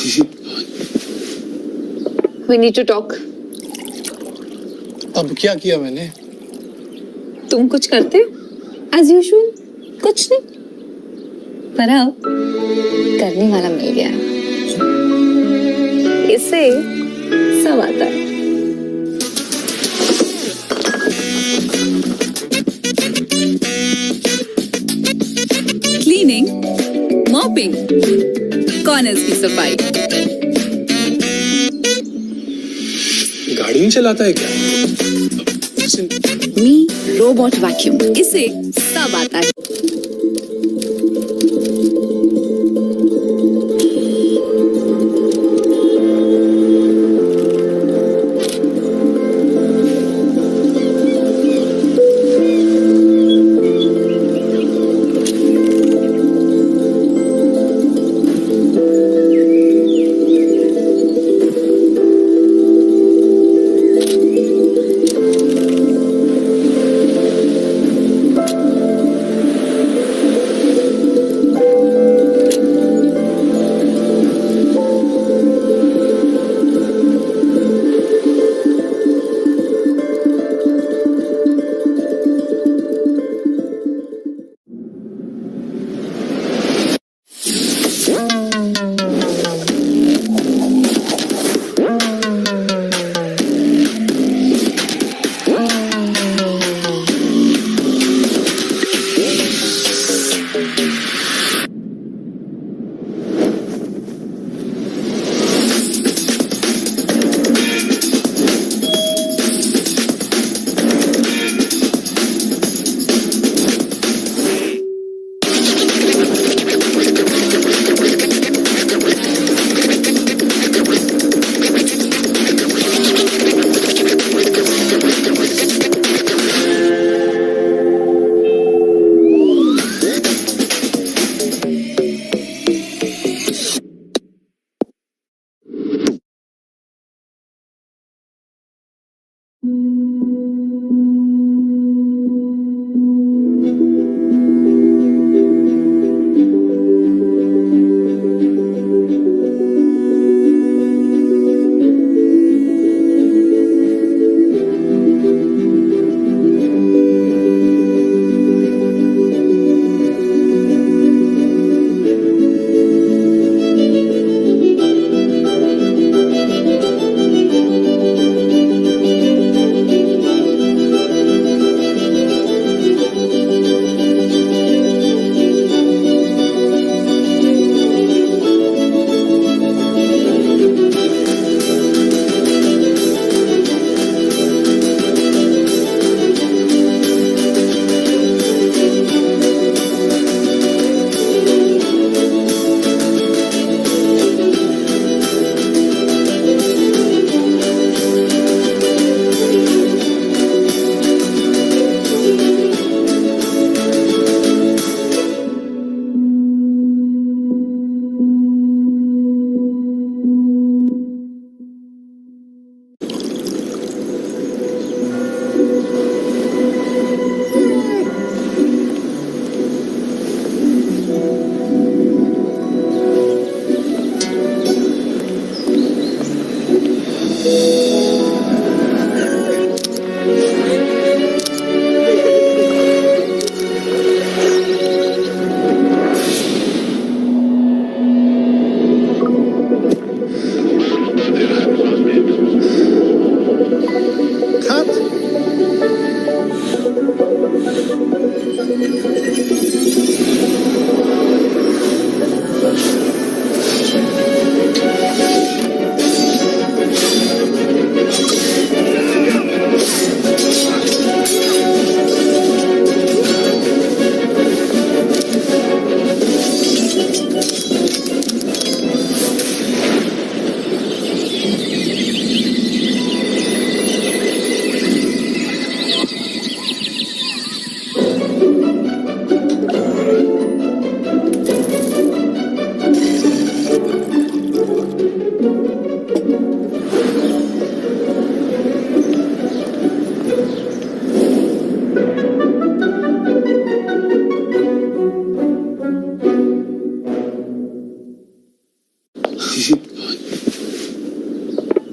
We need to talk. अब क्या किया मैंने? तुम कुछ करते हो? As usual, कुछ नहीं. पर अब करने वाला मिल गया. इसे सब आता है. क्लीनिंग, मॉपिंग, कॉर्नर्स की सफाई. गाड़ी नहीं चलाता है क्या? मी रोबोट वैक्यूम, इसे सब आता है.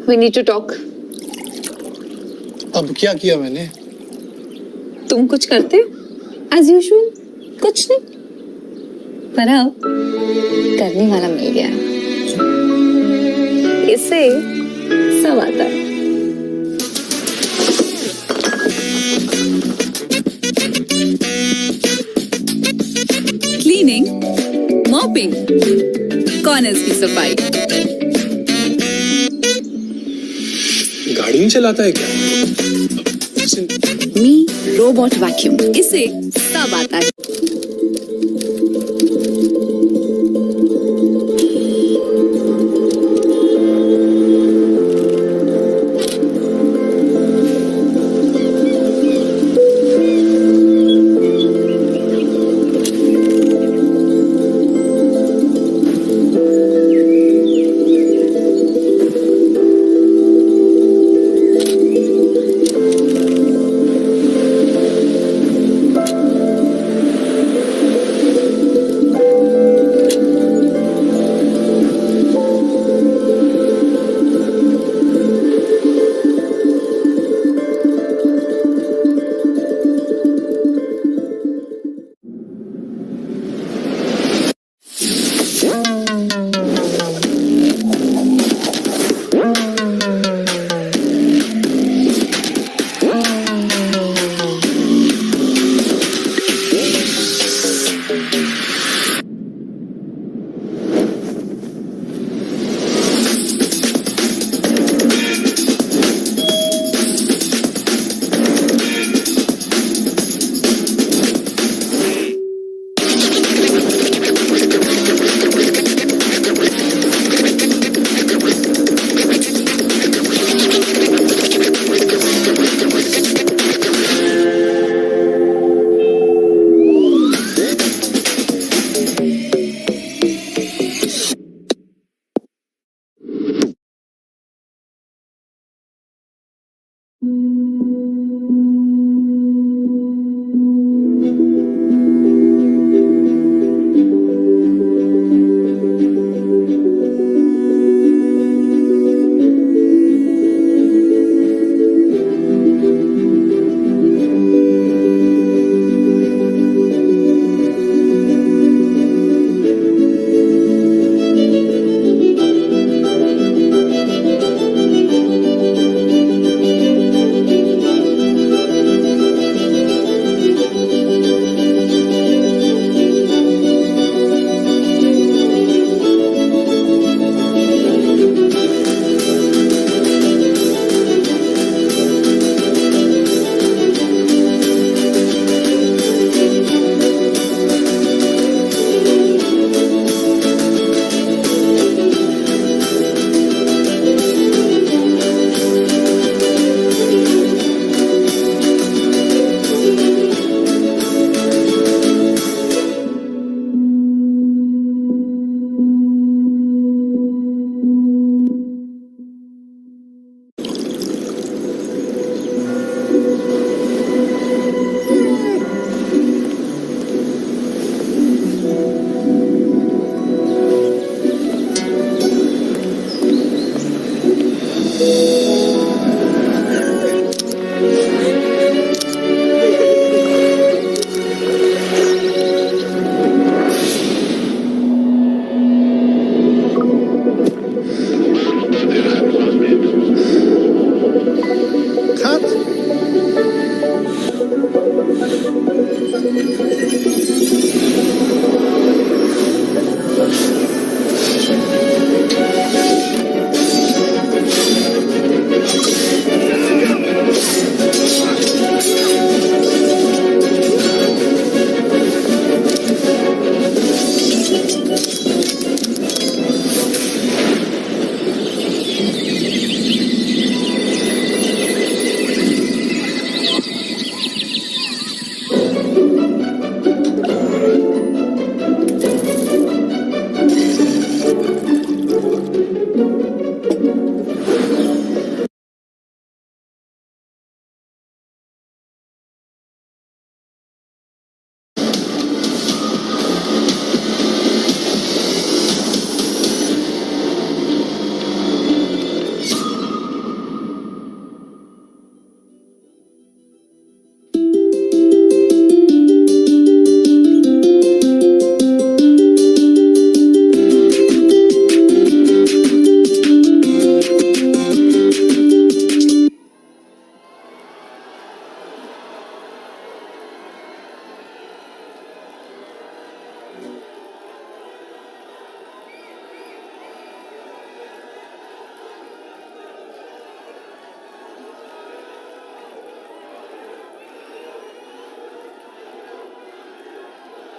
We need to talk. अब क्या किया मैंने? तुम कुछ करते हो? As usual, कुछ नहीं. पर अब करने वाला मिल गया. इससे सब आता है. क्लीनिंग, मॉपिंग, कॉर्नर्स की सफाई। गाड़ी नहीं चलाता है क्या? मी रोबोट वैक्यूम, इससे सब आता है।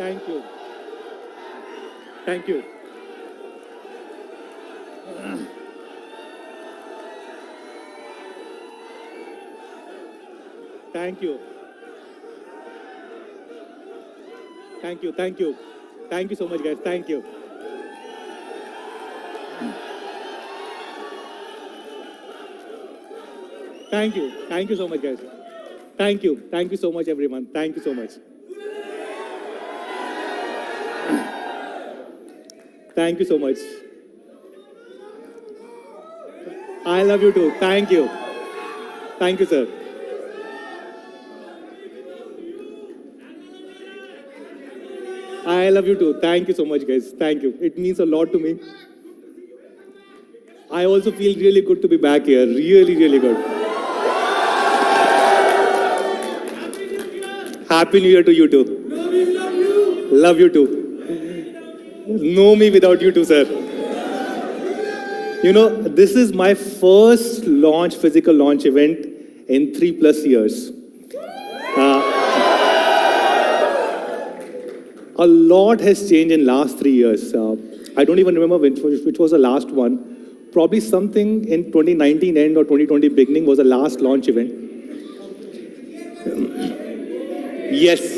Thank you. Thank you. Thank you. Thank you. Thank you. Thank you so much, guys. Thank you. Thank you. Thank you so much, guys. Thank you. Thank you so much, everyone. Thank you so much. Thank you so much. I love you too. Thank you. Thank you, sir. I love you too. Thank you so much, guys. Thank you. It means a lot to me. I also feel really good to be back here. Really, really good. Happy New Year to you too. Love you too. Know me without you too, sir. You know, this is my first launch, physical launch event in 3+ years. A lot has changed in last 3 years. I don't even remember which was the last one. Probably something in 2019 end or 2020 beginning was the last launch event. Yes.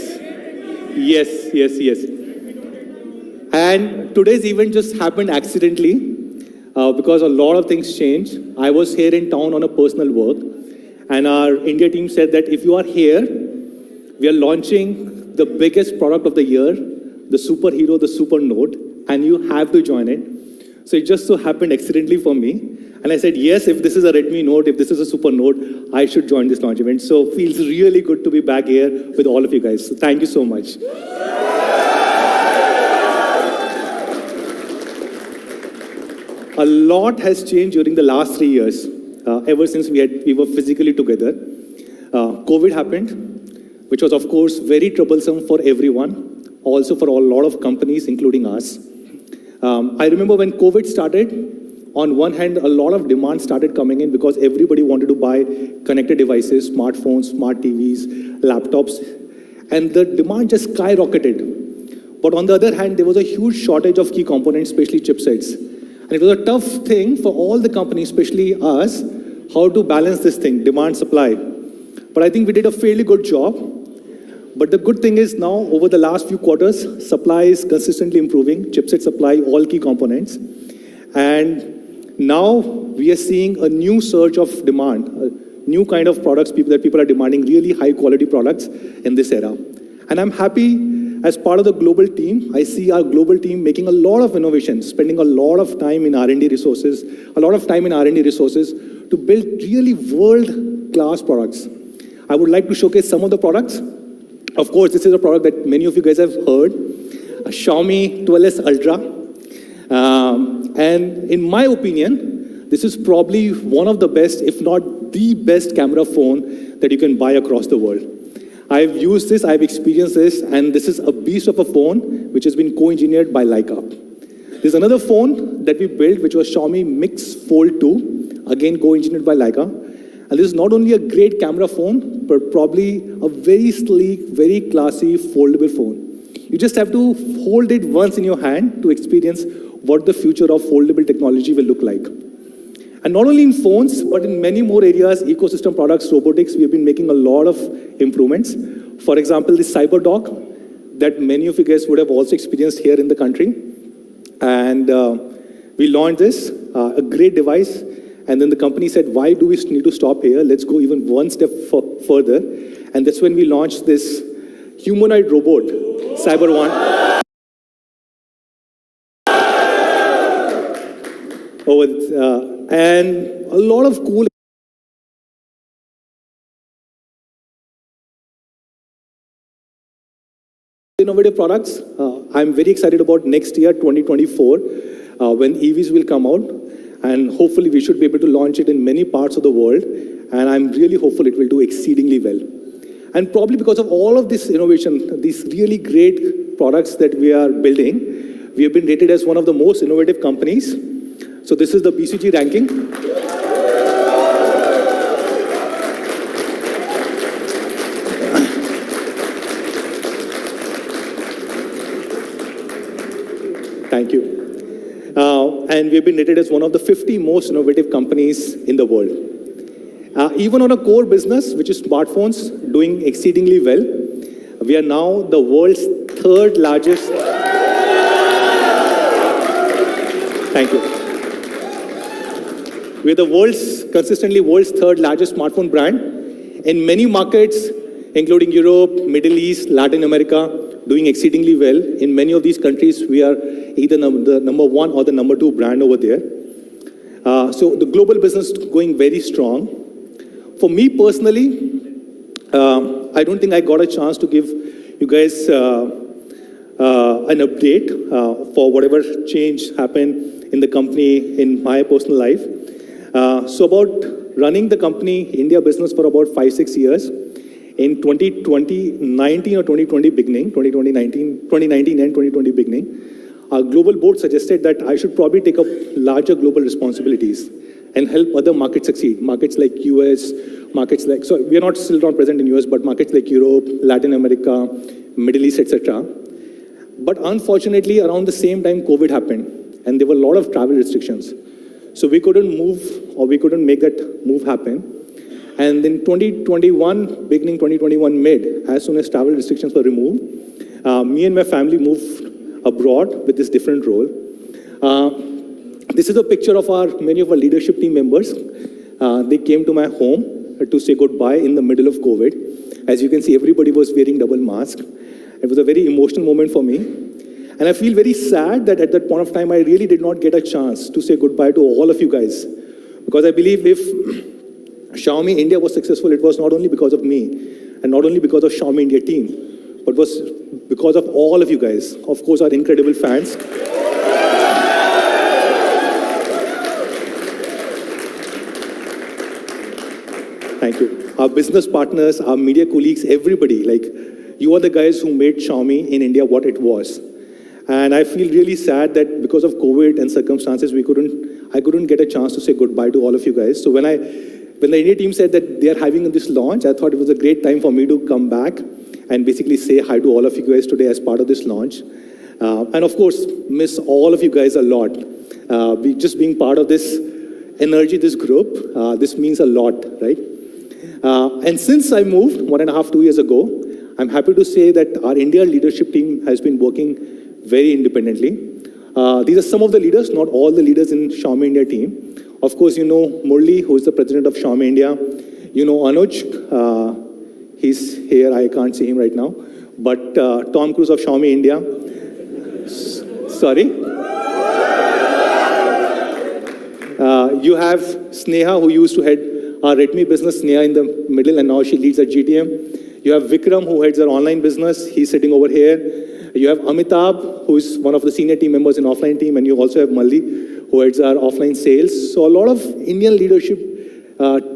And today's event just happened accidentally because a lot of things changed. I was here in town on a personal work, and our India team said that if you are here, we are launching the biggest product of the year, the superhero, the Super Note, and you have to join it. So it just so happened accidentally for me. And I said, yes, if this is a Redmi Note, if this is a Super Note, I should join this launch event. So it feels really good to be back here with all of you guys. So thank you so much. A lot has changed during the last 3 years, ever since we were physically together. COVID happened, which was, of course, very troublesome for everyone, also for a lot of companies, including us. I remember when COVID started, on one hand, a lot of demand started coming in because everybody wanted to buy connected devices, smartphones, smart TVs, laptops, and the demand just skyrocketed. But on the other hand, there was a huge shortage of key components, especially chipsets. And it was a tough thing for all the companies, especially us, how to balance this thing, demand, supply. But I think we did a fairly good job. But the good thing is now, over the last few quarters, supply is consistently improving, chipset supply, all key components. And now we are seeing a new surge of demand, a new kind of products that people are demanding, really high quality products in this era. And I'm happy, as part of the global team, I see our global team making a lot of innovations, spending a lot of time in R&D resources, to build really world-class products. I would like to showcase some of the products. Of course, this is a product that many of you guys have heard, a Xiaomi 12S Ultra. And in my opinion, this is probably one of the best, if not the best camera phone that you can buy across the world. I've used this, I've experienced this, and this is a beast of a phone which has been co-engineered by Leica. There's another phone that we built, which was Xiaomi Mix Fold 2, again co-engineered by Leica. And this is not only a great camera phone, but probably a very sleek, very classy, foldable phone. You just have to hold it once in your hand to experience what the future of foldable technology will look like. And not only in phones, but in many more areas, ecosystem products, robotics, we have been making a lot of improvements. For example, the CyberDock that many of you guys would have also experienced here in the country. And we launched this, a great device. And then the company said, why do we need to stop here? Let's go even one step further. And that's when we launched this humanoid robot, Cyber1. And a lot of cool innovative products. I'm very excited about next year, 2024, when EVs will come out. And hopefully we should be able to launch it in many parts of the world. And I'm really hopeful it will do exceedingly well. And probably because of all of this innovation, these really great products that we are building, we have been rated as one of the most innovative companies. So this is the BCG ranking. and we've been rated as one of the 50 most innovative companies in the world. Even on a core business, which is smartphones, doing exceedingly well. We are now the world's third largest. Thank you. We're consistently world's third largest smartphone brand. In many markets, including Europe, Middle East, Latin America, doing exceedingly well. In many of these countries, we are either the number one or the number two brand over there. So the global business is going very strong. For me personally, I don't think I got a chance to give you guys an update for whatever change happened in the company in my personal life. So about running the company India business for about 5-6 years. In 2019 or 2020 beginning, 2019 and 2020 beginning, our global board suggested that I should probably take up larger global responsibilities and help other markets succeed. Markets like US, markets like, so we are still not present in US, but markets like Europe, Latin America, Middle East, etc. But unfortunately, around the same time, COVID happened, and there were a lot of travel restrictions. So we couldn't move, or we couldn't make that move happen. And in 2021, beginning 2021 mid, as soon as travel restrictions were removed, me and my family moved abroad with this different role. This is a picture of many of our leadership team members. They came to my home to say goodbye in the middle of COVID. As you can see, everybody was wearing double mask. It was a very emotional moment for me. And I feel very sad that at that point of time, I really did not get a chance to say goodbye to all of you guys. Because I believe if Xiaomi India was successful, it was not only because of me and not only because of Xiaomi India team, but was because of all of you guys. Of course, our incredible fans. Thank you. Our business partners, our media colleagues, everybody, like you are the guys who made Xiaomi in India what it was. And I feel really sad that because of COVID and circumstances, I couldn't get a chance to say goodbye to all of you guys. So when the India team said that they are having this launch, I thought it was a great time for me to come back and basically say hi to all of you guys today as part of this launch. And of course, miss all of you guys a lot. Just being part of this energy, this group, this means a lot, right? And since I moved 1.5-2 years ago, I'm happy to say that our India leadership team has been working very independently. These are some of the leaders, not all the leaders in Xiaomi India team. Of course, you know Murli, who is the president of Xiaomi India. You know Anuj, he's here, I can't see him right now. But Tom Cruise of Xiaomi India. Sorry. You have Sneha, who used to head our Redmi business, Sneha in the middle, and now she leads at GTM. You have Vikram, who heads our online business. He's sitting over here. You have Amitabh, who is one of the senior team members in offline team, and you also have Malli, who heads our offline sales. So a lot of Indian leadership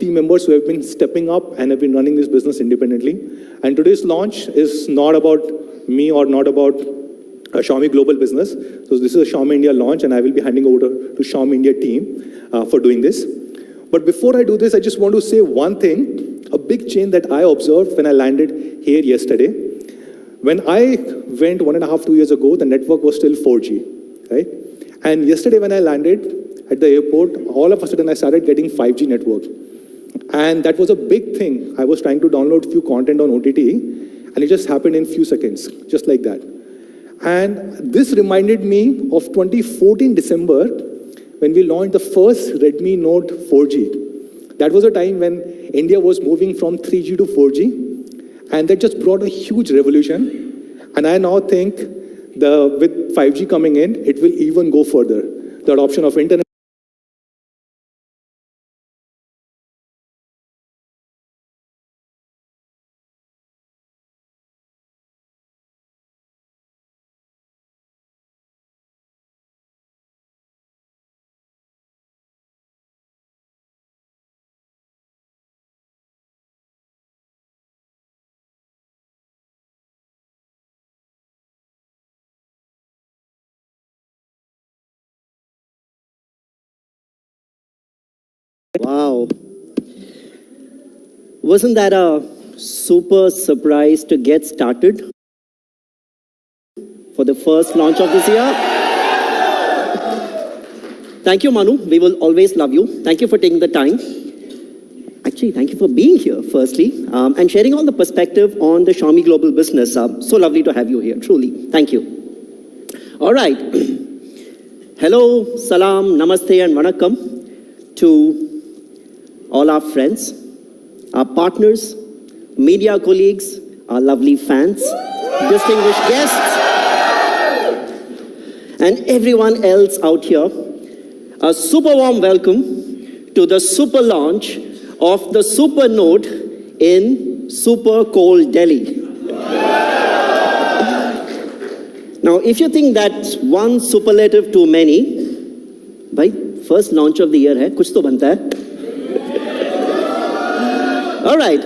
team members who have been stepping up and have been running this business independently. And today's launch is not about me or not about a Xiaomi global business. So this is a Xiaomi India launch, and I will be handing over to Xiaomi India team for doing this. But before I do this, I just want to say one thing, a big change that I observed when I landed here yesterday. When I went 1.5-2 years ago, the network was still 4G, right? And yesterday when I landed at the airport, all of a sudden I started getting 5G network. And that was a big thing. I was trying to download a few content on OTT, and it just happened in a few seconds, just like that. And this reminded me of 2014 December, when we launched the first Redmi Note 4G. That was a time when India was moving from 3G to 4G, and that just brought a huge revolution. And I now think with 5G coming in, it will even go further. The adoption of internet. Wow. Wasn't that a super surprise to get started for the first launch of this year? Thank you, Manu. We will always love you. Thank you for taking the time. Actually, thank you for being here, firstly, and sharing all the perspective on the Xiaomi global business. So lovely to have you here, truly. Thank you. All right. Hello, salam, namaste, and vanakkam to all our friends, our partners, media colleagues, our lovely fans, distinguished guests, and everyone else out here. A super warm welcome to the super launch of the Super Note in super cold Delhi. Now, if you think that's one superlative too many, bhai, first launch of the year hai, kuch to banta hai. All right,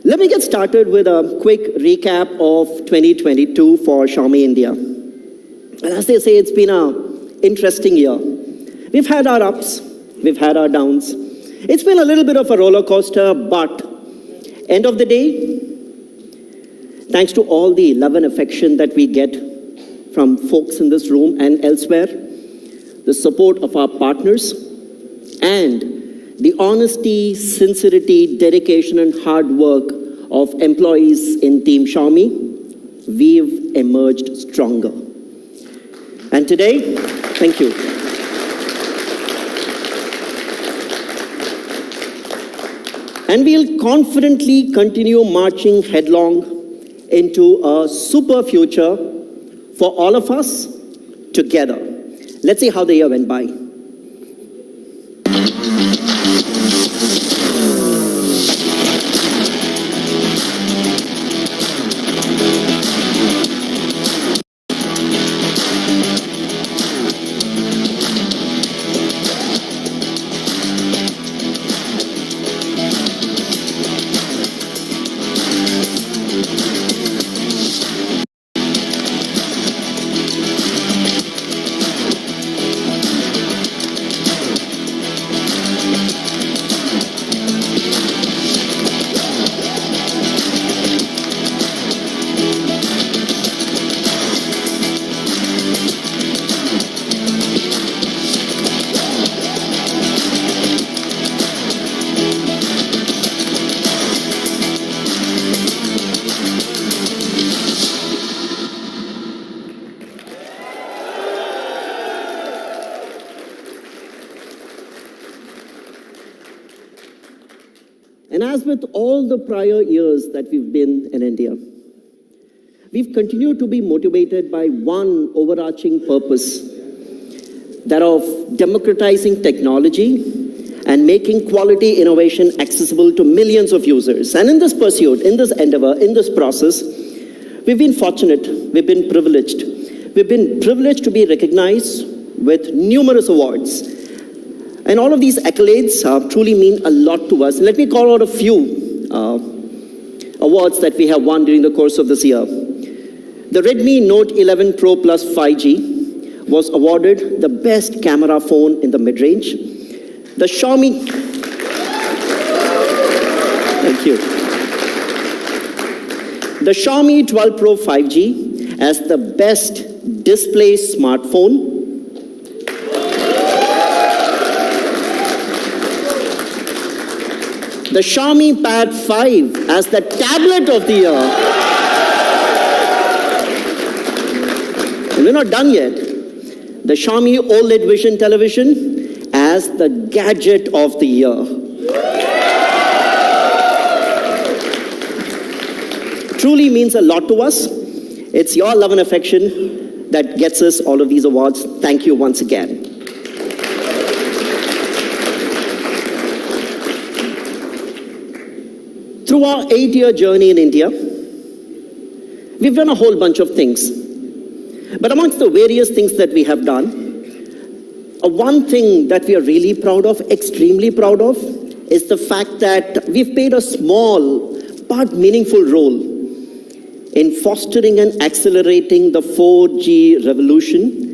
let me get started with a quick recap of 2022 for Xiaomi India. And as they say, it's been an interesting year. We've had our ups, we've had our downs. It's been a little bit of a roller coaster, but end of the day, thanks to all the love and affection that we get from folks in this room and elsewhere, the support of our partners, and the honesty, sincerity, dedication, and hard work of employees in Team Xiaomi, we've emerged stronger. And today, thank you. And we'll confidently continue marching headlong into a super future for all of us together. Let's see how the year went by. And as with all the prior years that we've been in India, we've continued to be motivated by one overarching purpose, that of democratizing technology and making quality innovation accessible to millions of users. And in this pursuit, in this endeavor, in this process, we've been fortunate, we've been privileged. We've been privileged to be recognized with numerous awards. And all of these accolades truly mean a lot to us. Let me call out a few awards that we have won during the course of this year. The Redmi Note 11 Pro Plus 5G was awarded the best camera phone in the mid-range. The Xiaomi... Thank you. The Xiaomi 12 Pro 5G as the best display smartphone. The Xiaomi Pad 5 as the tablet of the year. And we're not done yet. The Xiaomi OLED Vision television as the gadget of the year. Truly means a lot to us. It's your love and affection that gets us all of these awards. Thank you once again. Through our 8-year journey in India, we've done a whole bunch of things. But amongst the various things that we have done, one thing that we are really proud of, extremely proud of, is the fact that we've played a small but meaningful role in fostering and accelerating the 4G revolution,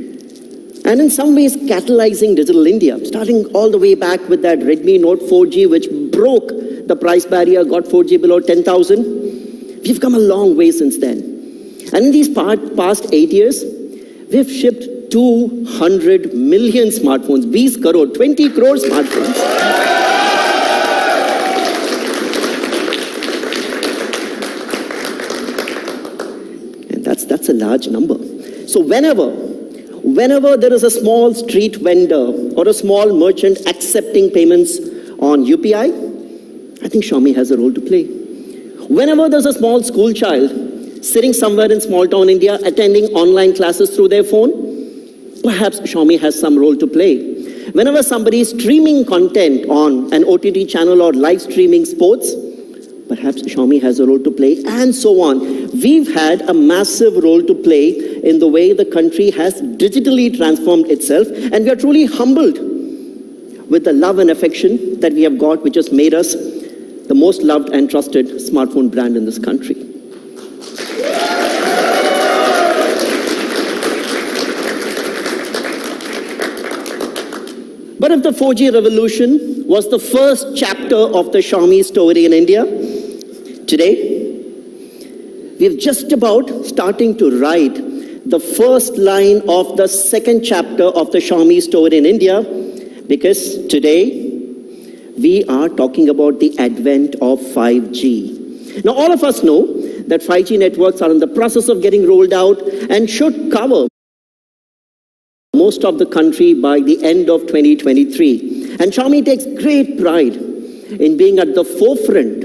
and in some ways catalyzing digital India, starting all the way back with that Redmi Note 4G, which broke the price barrier, got 4G below 10,000. We've come a long way since then. And in these past 8 years, we've shipped 200 million smartphones, 20 crore, 20 crore smartphones. And that's a large number. So whenever there is a small street vendor or a small merchant accepting payments on UPI, I think Xiaomi has a role to play. Whenever there's a small school child sitting somewhere in small town India attending online classes through their phone, perhaps Xiaomi has some role to play. Whenever somebody is streaming content on an OTT channel or live streaming sports, perhaps Xiaomi has a role to play, and so on. We've had a massive role to play in the way the country has digitally transformed itself, and we are truly humbled with the love and affection that we have got, which has made us the most loved and trusted smartphone brand in this country. But if the 4G revolution was the first chapter of the Xiaomi story in India, today, we're just about starting to write the first line of the second chapter of the Xiaomi story in India, because today, we are talking about the advent of 5G. Now, all of us know that 5G networks are in the process of getting rolled out and should cover most of the country by the end of 2023. And Xiaomi takes great pride in being at the forefront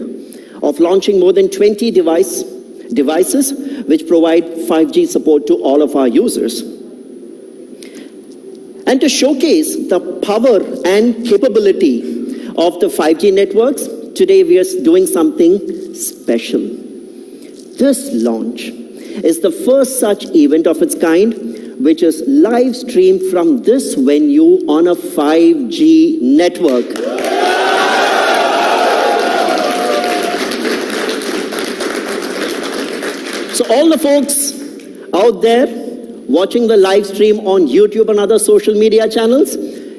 of launching more than 20 devices which provide 5G support to all of our users. And to showcase the power and capability of the 5G networks, today we are doing something special. This launch is the first such event of its kind, which is live streamed from this venue on a 5G network. So all the folks out there watching the live stream on YouTube and other social media channels,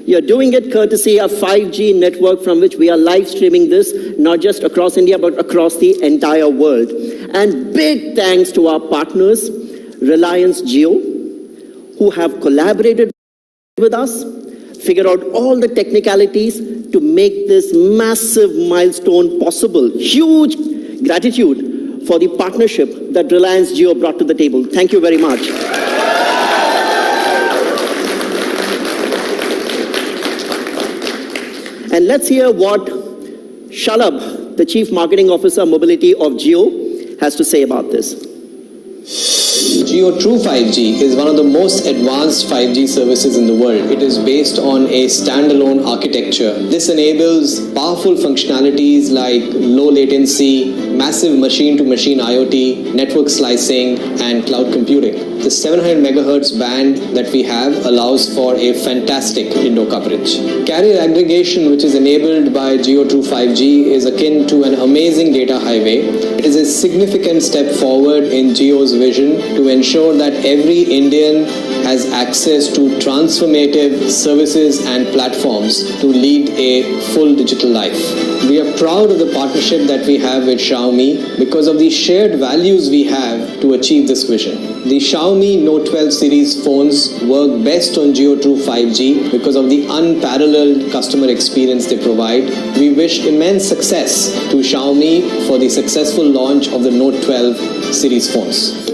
you're doing it courtesy of 5G network from which we are live streaming this, not just across India, but across the entire world. And big thanks to our partners, Reliance Jio, who have collaborated with us, figured out all the technicalities to make this massive milestone possible. Huge gratitude for the partnership that Reliance Jio brought to the table. Thank you very much. And let's hear what Shalabh, the Chief Marketing Officer Mobility of Jio, has to say about this. Jio True 5G is one of the most advanced 5G services in the world. It is based on a standalone architecture. This enables powerful functionalities like low latency, massive machine-to-machine IoT, network slicing, and cloud computing. The 700 megahertz band that we have allows for a fantastic indoor coverage. Carrier aggregation, which is enabled by Jio True 5G, is akin to an amazing data highway. It is a significant step forward in Jio's vision to ensure that every Indian has access to transformative services and platforms to lead a full digital life. We are proud of the partnership that we have with Xiaomi because of the shared values we have to achieve this vision. The Xiaomi Note 12 series phones work best on Jio True 5G because of the unparalleled customer experience they provide. We wish immense success to Xiaomi for the successful launch of the Note 12 series phones.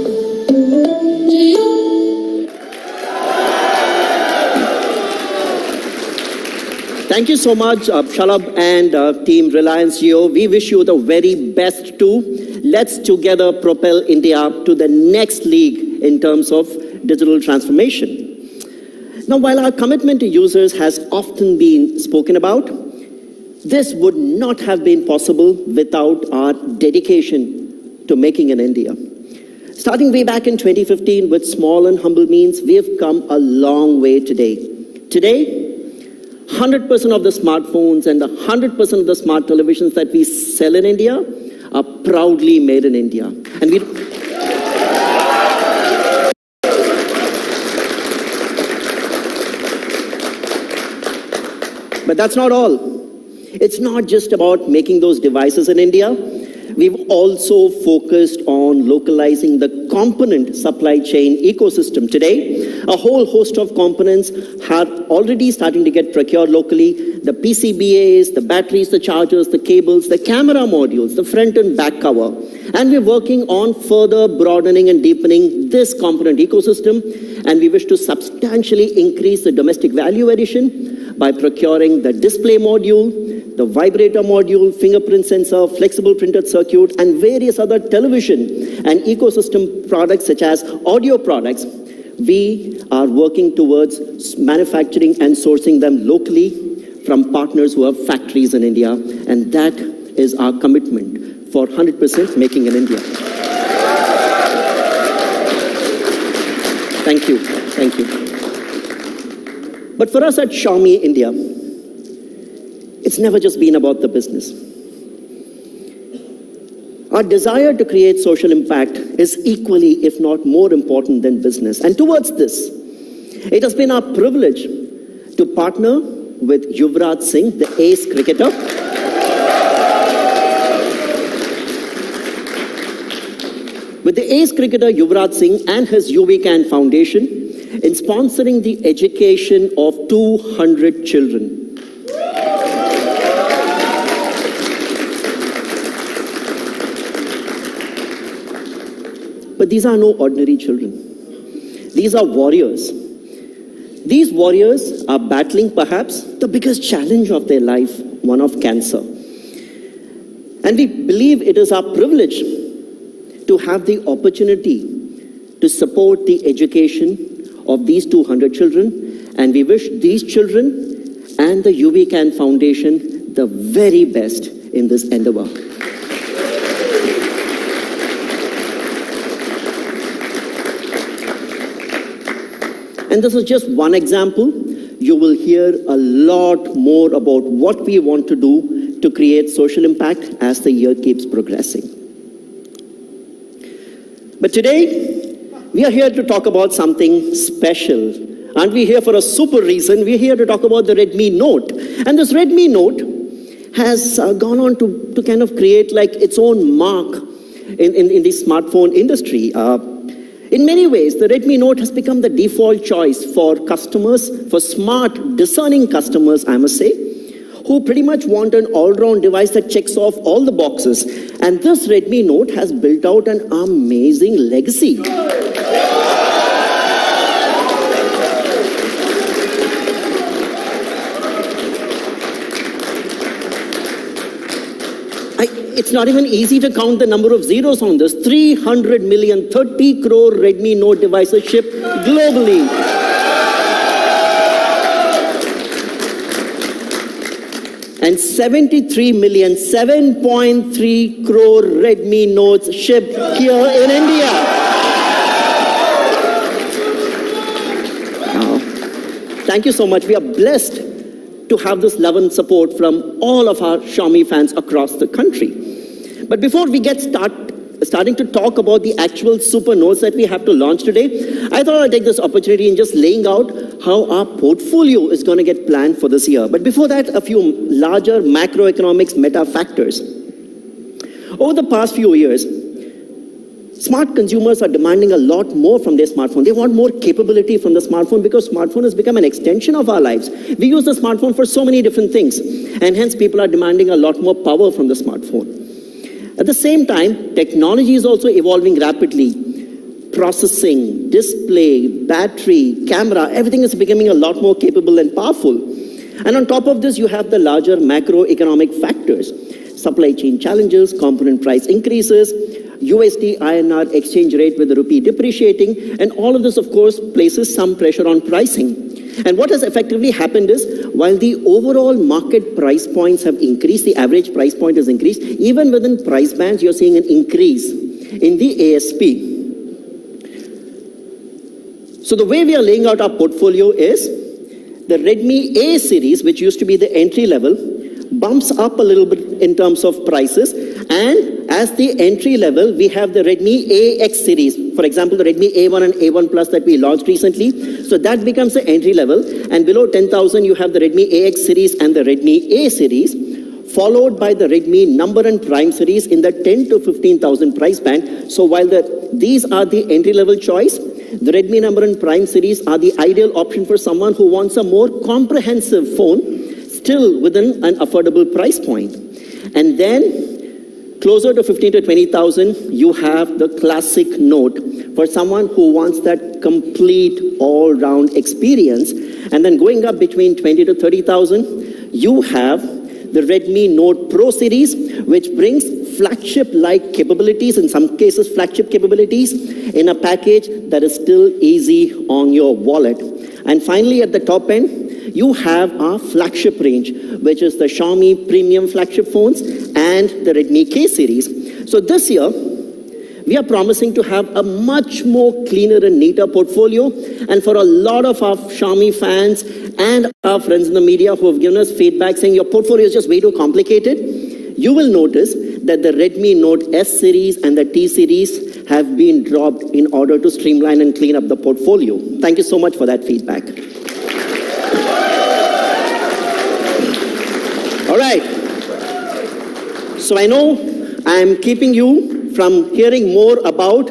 Thank you so much, Shalabh and Team Reliance Jio. We wish you the very best too. Let's together propel India to the next league in terms of digital transformation. Now, while our commitment to users has often been spoken about, this would not have been possible without our dedication to making in India. Starting way back in 2015 with small and humble means, we have come a long way today. Today, 100% of the smartphones and 100% of the smart televisions that we sell in India are proudly made in India. And we... But that's not all. It's not just about making those devices in India. We've also focused on localizing the component supply chain ecosystem. Today, a whole host of components are already starting to get procured locally. The PCBAs, the batteries, the chargers, the cables, the camera modules, the front and back cover. And we're working on further broadening and deepening this component ecosystem. And we wish to substantially increase the domestic value addition by procuring the display module, the vibrator module, fingerprint sensor, flexible printed circuit, and various other television and ecosystem products such as audio products. We are working towards manufacturing and sourcing them locally from partners who have factories in India, and that is our commitment for 100% making in India. Thank you. Thank you. But for us at Xiaomi India, it's never just been about the business. Our desire to create social impact is equally, if not more important than business. And towards this, it has been our privilege to partner with Yuvraj Singh, the ace cricketer, with the ace cricketer Yuvraj Singh and his UV-Can Foundation in sponsoring the education of 200 children. But these are no ordinary children. These are warriors. These warriors are battling perhaps the biggest challenge of their life, one of cancer. And we believe it is our privilege to have the opportunity to support the education of these 200 children. And we wish these children and the UV-Can Foundation the very best in this endeavor. And this is just one example. You will hear a lot more about what we want to do to create social impact as the year keeps progressing. But today, we are here to talk about something special. Aren't we here for a super reason? We're here to talk about the Redmi Note. And this Redmi Note has gone on to kind of create like its own mark in the smartphone industry. In many ways, the Redmi Note has become the default choice for customers, for smart, discerning customers, I must say, who pretty much want an all-round device that checks off all the boxes. And this Redmi Note has built out an amazing legacy. It's not even easy to count the number of zeros on this. 300 million, 30 crore Redmi Note devices shipped globally. And 73 million, 7.3 crore Redmi Notes shipped here in India. Thank you so much. We are blessed to have this love and support from all of our Xiaomi fans across the country. But before we get starting to talk about the actual super notes that we have to launch today, I thought I'd take this opportunity in just laying out how our portfolio is going to get planned for this year. But before that, a few larger macroeconomics meta factors. Over the past few years, smart consumers are demanding a lot more from their smartphone. They want more capability from the smartphone because smartphone has become an extension of our lives. We use the smartphone for so many different things, and hence people are demanding a lot more power from the smartphone. At the same time, technology is also evolving rapidly. Processing, display, battery, camera, everything is becoming a lot more capable and powerful. And on top of this, you have the larger macroeconomic factors. Supply chain challenges, component price increases, USD-INR exchange rate with the rupee depreciating, and all of this, of course, places some pressure on pricing. And what has effectively happened is, while the overall market price points have increased, the average price point has increased, even within price bands, you're seeing an increase in the ASP. So the way we are laying out our portfolio is, the Redmi A series, which used to be the entry level, bumps up a little bit in terms of prices, and as the entry level, we have the Redmi AX series. For example, the Redmi A1 and A1 Plus that we launched recently. So that becomes the entry level. And below 10,000, you have the Redmi AX series and the Redmi A series. followed by the Redmi Number and Prime series in the 10 to 15,000 price band. So while these are the entry-level choice, the Redmi Number and Prime series are the ideal option for someone who wants a more comprehensive phone, still within an affordable price point. And then, closer to 15 to 20,000, you have the classic Note for someone who wants that complete all-round experience. And then going up between 20 to 30,000, you have the Redmi Note Pro series, which brings flagship-like capabilities, in some cases flagship capabilities, in a package that is still easy on your wallet. And finally, at the top end, you have our flagship range, which is the Xiaomi premium flagship phones and the Redmi K series. So this year, we are promising to have a much more cleaner and neater portfolio. And for a lot of our Xiaomi fans and our friends in the media who have given us feedback saying your portfolio is just way too complicated, you will notice that the Redmi Note S series and the T series have been dropped in order to streamline and clean up the portfolio. Thank you so much for that feedback. All right. So I know I'm keeping you from hearing more about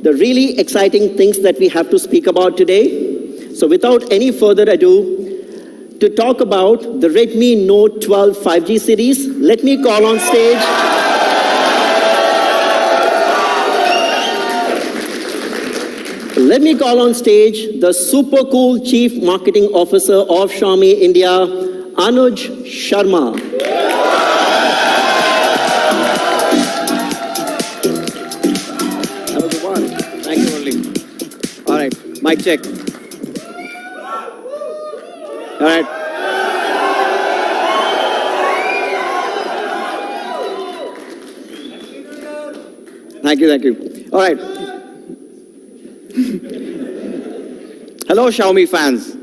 the really exciting things that we have to speak about today. So without any further ado, to talk about the Redmi Note 12 5G series, let me call on stage the super cool Chief Marketing Officer of Xiaomi India, Anuj Sharma. Thank you, Murli. All right, mic check. All right. Thank you. All right. Hello, Xiaomi fans.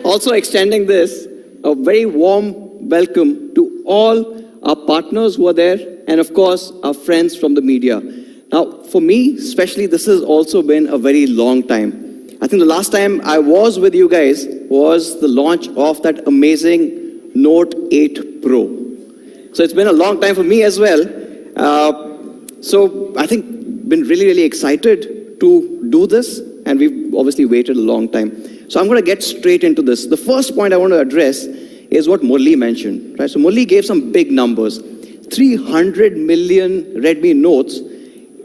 Also extending this, a very warm welcome to all our partners who are there, and of course, our friends from the media. Now, for me, especially, this has also been a very long time. I think the last time I was with you guys was the launch of that amazing Note 8 Pro. So it's been a long time for me as well. So I think been really excited to do this, and we've obviously waited a long time. So I'm going to get straight into this. The first point I want to address is what Murli mentioned, right? So Murli gave some big numbers. 300 million Redmi Notes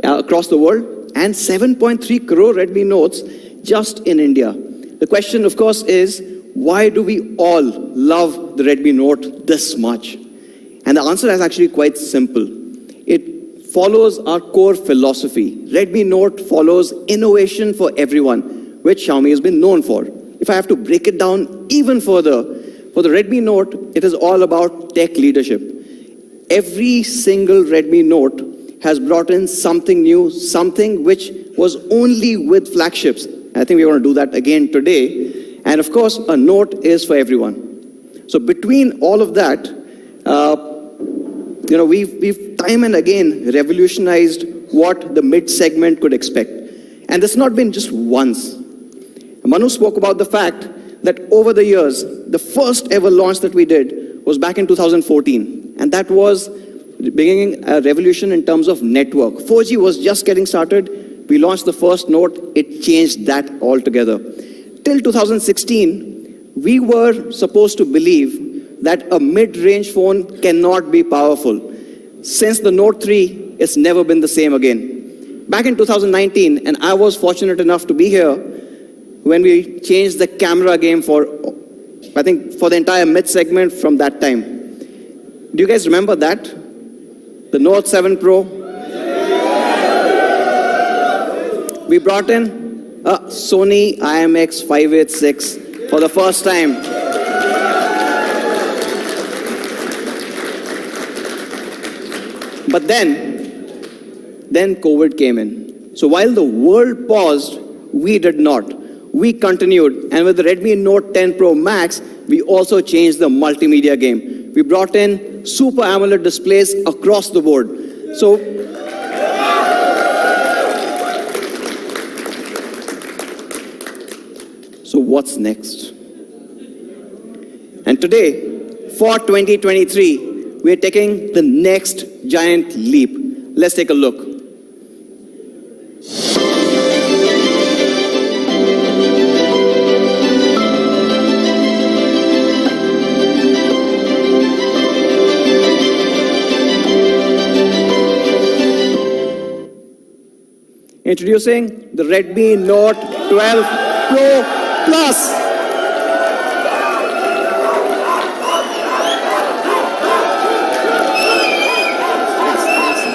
across the world and 7.3 crore Redmi Notes just in India. The question, of course, is why do we all love the Redmi Note this much? And the answer is actually quite simple. It follows our core philosophy. Redmi Note follows innovation for everyone, which Xiaomi has been known for. If I have to break it down even further, for the Redmi Note, it is all about tech leadership. Every single Redmi Note has brought in something new, something which was only with flagships. I think we're going to do that again today. And of course, a Note is for everyone. So between all of that, we've time and again revolutionized what the mid-segment could expect. And this has not been just once. Manu spoke about the fact that over the years, the first ever launch that we did was back in 2014. And that was beginning a revolution in terms of network. 4G was just getting started. We launched the first Note. It changed that altogether. Till 2016, we were supposed to believe that a mid-range phone cannot be powerful. Since the Note 3, it's never been the same again. Back in 2019, and I was fortunate enough to be here when we changed the camera game for the entire mid-segment from that time. Do you guys remember that? The Note 7 Pro? We brought in a Sony IMX586 for the first time. But then COVID came in. So while the world paused, we did not. We continued. And with the Redmi Note 10 Pro Max, we also changed the multimedia game. We brought in Super AMOLED displays across the board. So what's next? And today, for 2023, we are taking the next giant leap. Let's take a look. Introducing the Redmi Note 12 Pro Plus.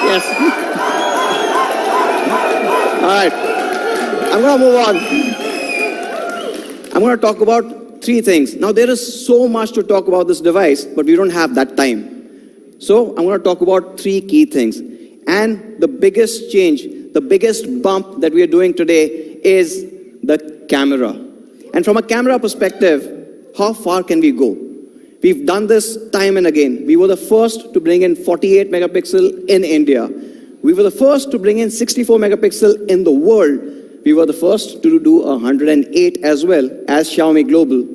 Yes. All right. I'm going to move on. I'm going to talk about three things. Now, there is so much to talk about this device, but we don't have that time. So, I'm going to talk about three key things. And the biggest change, the biggest bump that we are doing today is the camera. And from a camera perspective, how far can we go? We've done this time and again. We were the first to bring in 48 megapixel in India. We were the first to bring in 64 megapixel in the world. We were the first to do 108 as well as Xiaomi Global.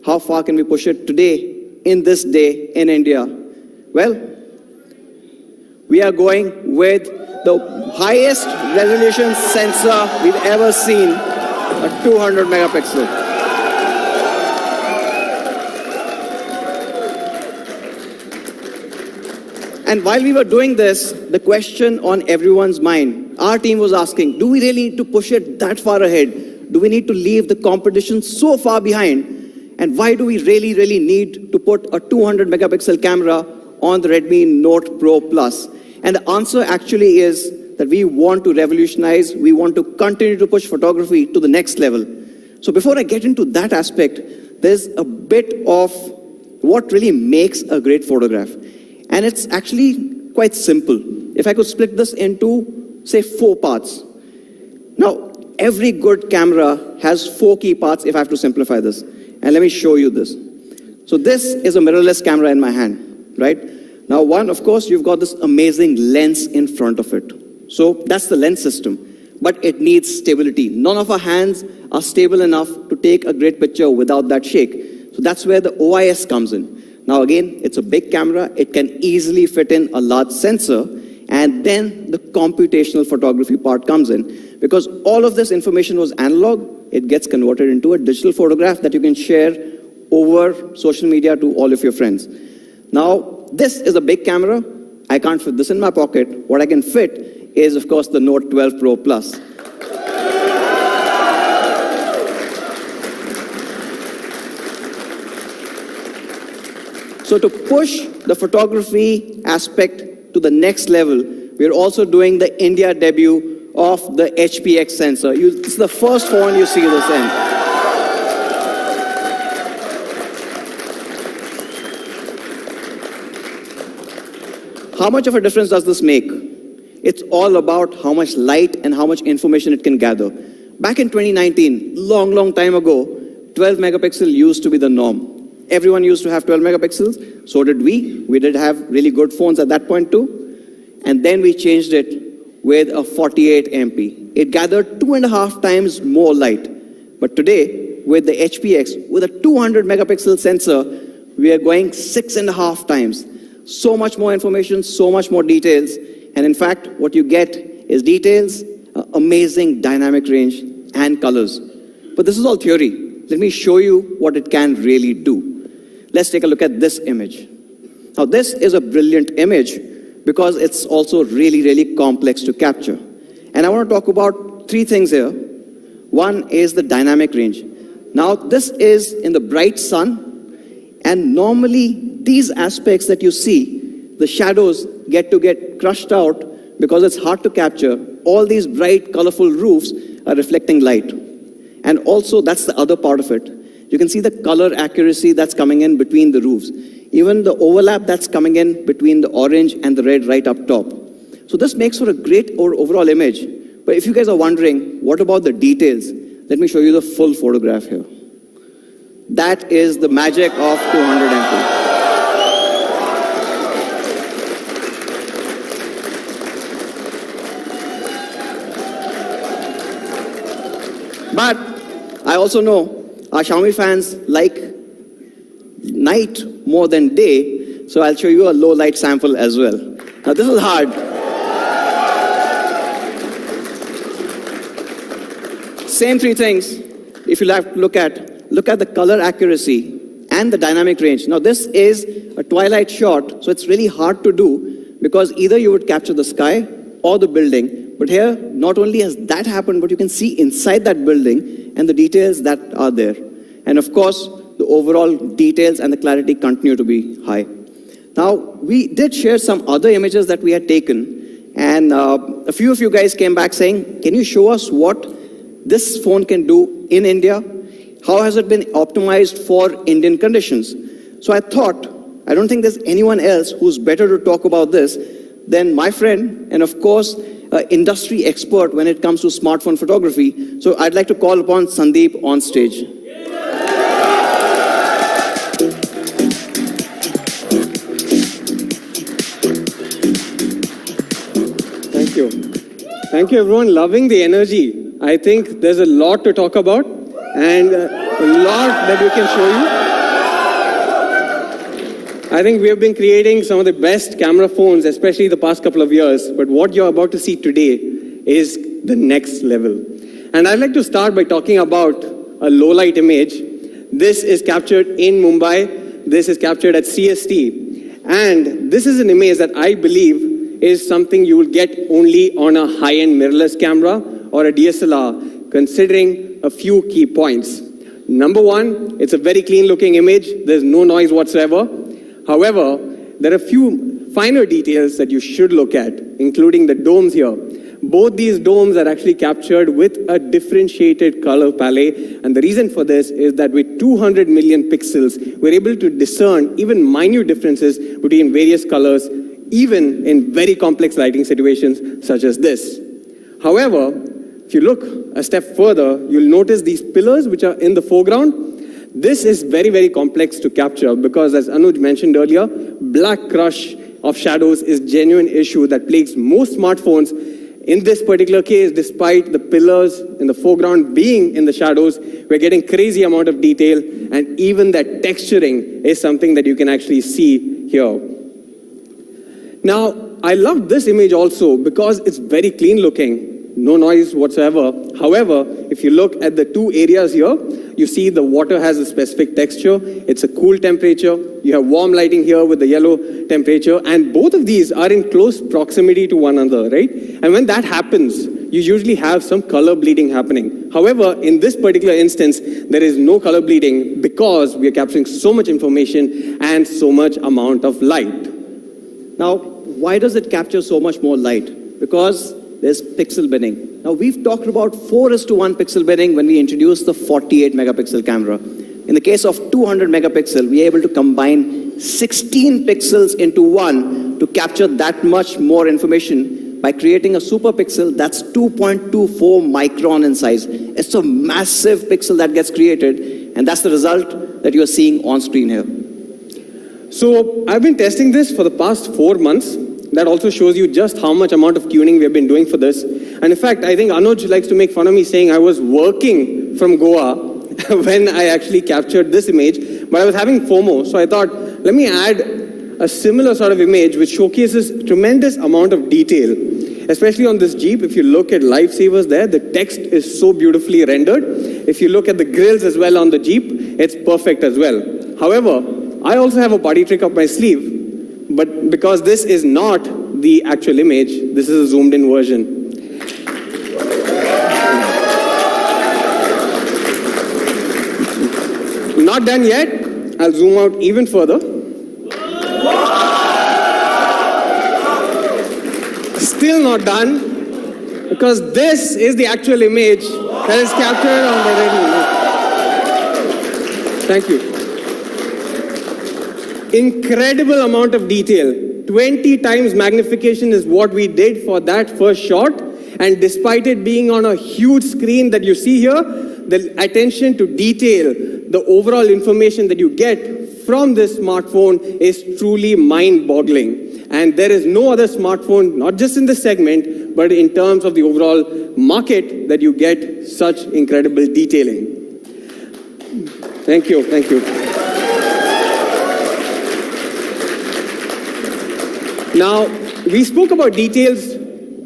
How far can we push it today, in this day, in India? Well, we are going with the highest resolution sensor we've ever seen, a 200 megapixel. And while we were doing this, the question on everyone's mind, our team was asking, do we really need to push it that far ahead? Do we need to leave the competition so far behind? And why do we really need to put a 200 megapixel camera on the Redmi Note Pro Plus? And the answer actually is that we want to revolutionize, we want to continue to push photography to the next level. So before I get into that aspect, there's a bit of what really makes a great photograph. And it's actually quite simple. If I could split this into, say, 4 parts. Now, every good camera has 4 key parts, if I have to simplify this. And let me show you this. So this is a mirrorless camera in my hand, right? Now, one, of course, you've got this amazing lens in front of it. So that's the lens system. But it needs stability. None of our hands are stable enough to take a great picture without that shake. So that's where the OIS comes in. Now again, it's a big camera, it can easily fit in a large sensor, and then the computational photography part comes in. Because all of this information was analog, it gets converted into a digital photograph that you can share over social media to all of your friends. Now, this is a big camera, I can't fit this in my pocket. What I can fit is, of course, the Note 12 Pro Plus. So to push the photography aspect to the next level, we're also doing the India debut of the HPX sensor. It's the first phone you see this in. How much of a difference does this make? It's all about how much light and how much information it can gather. Back in 2019, long time ago, 12 megapixel used to be the norm. Everyone used to have 12 megapixels, so did we. We did have really good phones at that point too. And then we changed it with a 48 MP. It gathered 2.5 times more light. But today, with the HPX, with a 200 megapixel sensor, we are going 6.5 times. So much more information, so much more details. And in fact, what you get is details, amazing dynamic range, and colors. But this is all theory. Let me show you what it can really do. Let's take a look at this image. Now, this is a brilliant image because it's also really complex to capture. And I want to talk about 3 things here. One is the dynamic range. Now, this is in the bright sun, and normally these aspects that you see, the shadows get crushed out because it's hard to capture. All these bright, colorful roofs are reflecting light. And also, that's the other part of it. You can see the color accuracy that's coming in between the roofs. Even the overlap that's coming in between the orange and the red right up top. So this makes for a great overall image. But if you guys are wondering, what about the details? Let me show you the full photograph here. That is the magic of 200 MP. But I also know our Xiaomi fans like night more than day. So I'll show you a low light sample as well. Now this is hard. Same three things. If you like to look at the color accuracy and the dynamic range. Now this is a twilight shot, so it's really hard to do because either you would capture the sky or the building. But here, not only has that happened, but you can see inside that building and the details that are there. And of course, the overall details and the clarity continue to be high. Now, we did share some other images that we had taken, and a few of you guys came back saying, can you show us what this phone can do in India? How has it been optimized for Indian conditions? So I thought, I don't think there's anyone else who's better to talk about this than my friend, and of course, industry expert when it comes to smartphone photography. So I'd like to call upon Sandeep on stage. Thank you. Thank you, everyone. Loving the energy. I think there's a lot to talk about and a lot that we can show you. I think we have been creating some of the best camera phones, especially the past couple of years. But what you're about to see today is the next level. And I'd like to start by talking about a low-light image. This is captured in Mumbai. This is captured at CST. And this is an image that I believe is something you will get only on a high-end mirrorless camera or a DSLR, considering a few key points. Number one, it's a very clean-looking image. There's no noise whatsoever. However, there are a few finer details that you should look at, including the domes here. Both these domes are actually captured with a differentiated color palette, and the reason for this is that with 200 million pixels, we're able to discern even minute differences between various colors, even in very complex lighting situations such as this. However, if you look a step further, you'll notice these pillars which are in the foreground. This is very, very complex to capture because, as Anuj mentioned earlier, black crush of shadows is a genuine issue that plagues most smartphones. In this particular case, despite the pillars in the foreground being in the shadows, we're getting crazy amount of detail, and even that texturing is something that you can actually see here. Now, I love this image also because it's very clean looking, no noise whatsoever. However, if you look at the two areas here, you see the water has a specific texture. It's a cool temperature. You have warm lighting here with the yellow temperature, and both of these are in close proximity to one another, right? And when that happens, you usually have some color bleeding happening. However, in this particular instance, there is no color bleeding because we are capturing so much information and so much amount of light. Now, why does it capture so much more light? Because there's pixel binning. Now, we've talked about 4:1 pixel binning when we introduced the 48 megapixel camera. In the case of 200 megapixel, we are able to combine 16 pixels into one to capture that much more information by creating a super pixel that's 2.24 micron in size. It's a massive pixel that gets created, and that's the result that you're seeing on screen here. So I've been testing this for the past 4 months. That also shows you just how much amount of tuning we have been doing for this. And in fact, I think Anuj likes to make fun of me saying I was working from Goa when I actually captured this image, but I was having FOMO. So I thought, let me add a similar sort of image which showcases tremendous amount of detail. Especially on this Jeep, if you look at lifesavers there, the text is so beautifully rendered. If you look at the grills as well on the Jeep, it's perfect as well. However, I also have a party trick up my sleeve. But because this is not the actual image, this is a zoomed in version. Not done yet. I'll zoom out even further. Still not done, because this is the actual image that is captured on the retina. Thank you. Incredible amount of detail. 20 times magnification is what we did for that first shot. And despite it being on a huge screen that you see here, the attention to detail, the overall information that you get from this smartphone is truly mind-boggling. And there is no other smartphone, not just in this segment, but in terms of the overall market, that you get such incredible detailing. Thank you. Thank you. Now, we spoke about details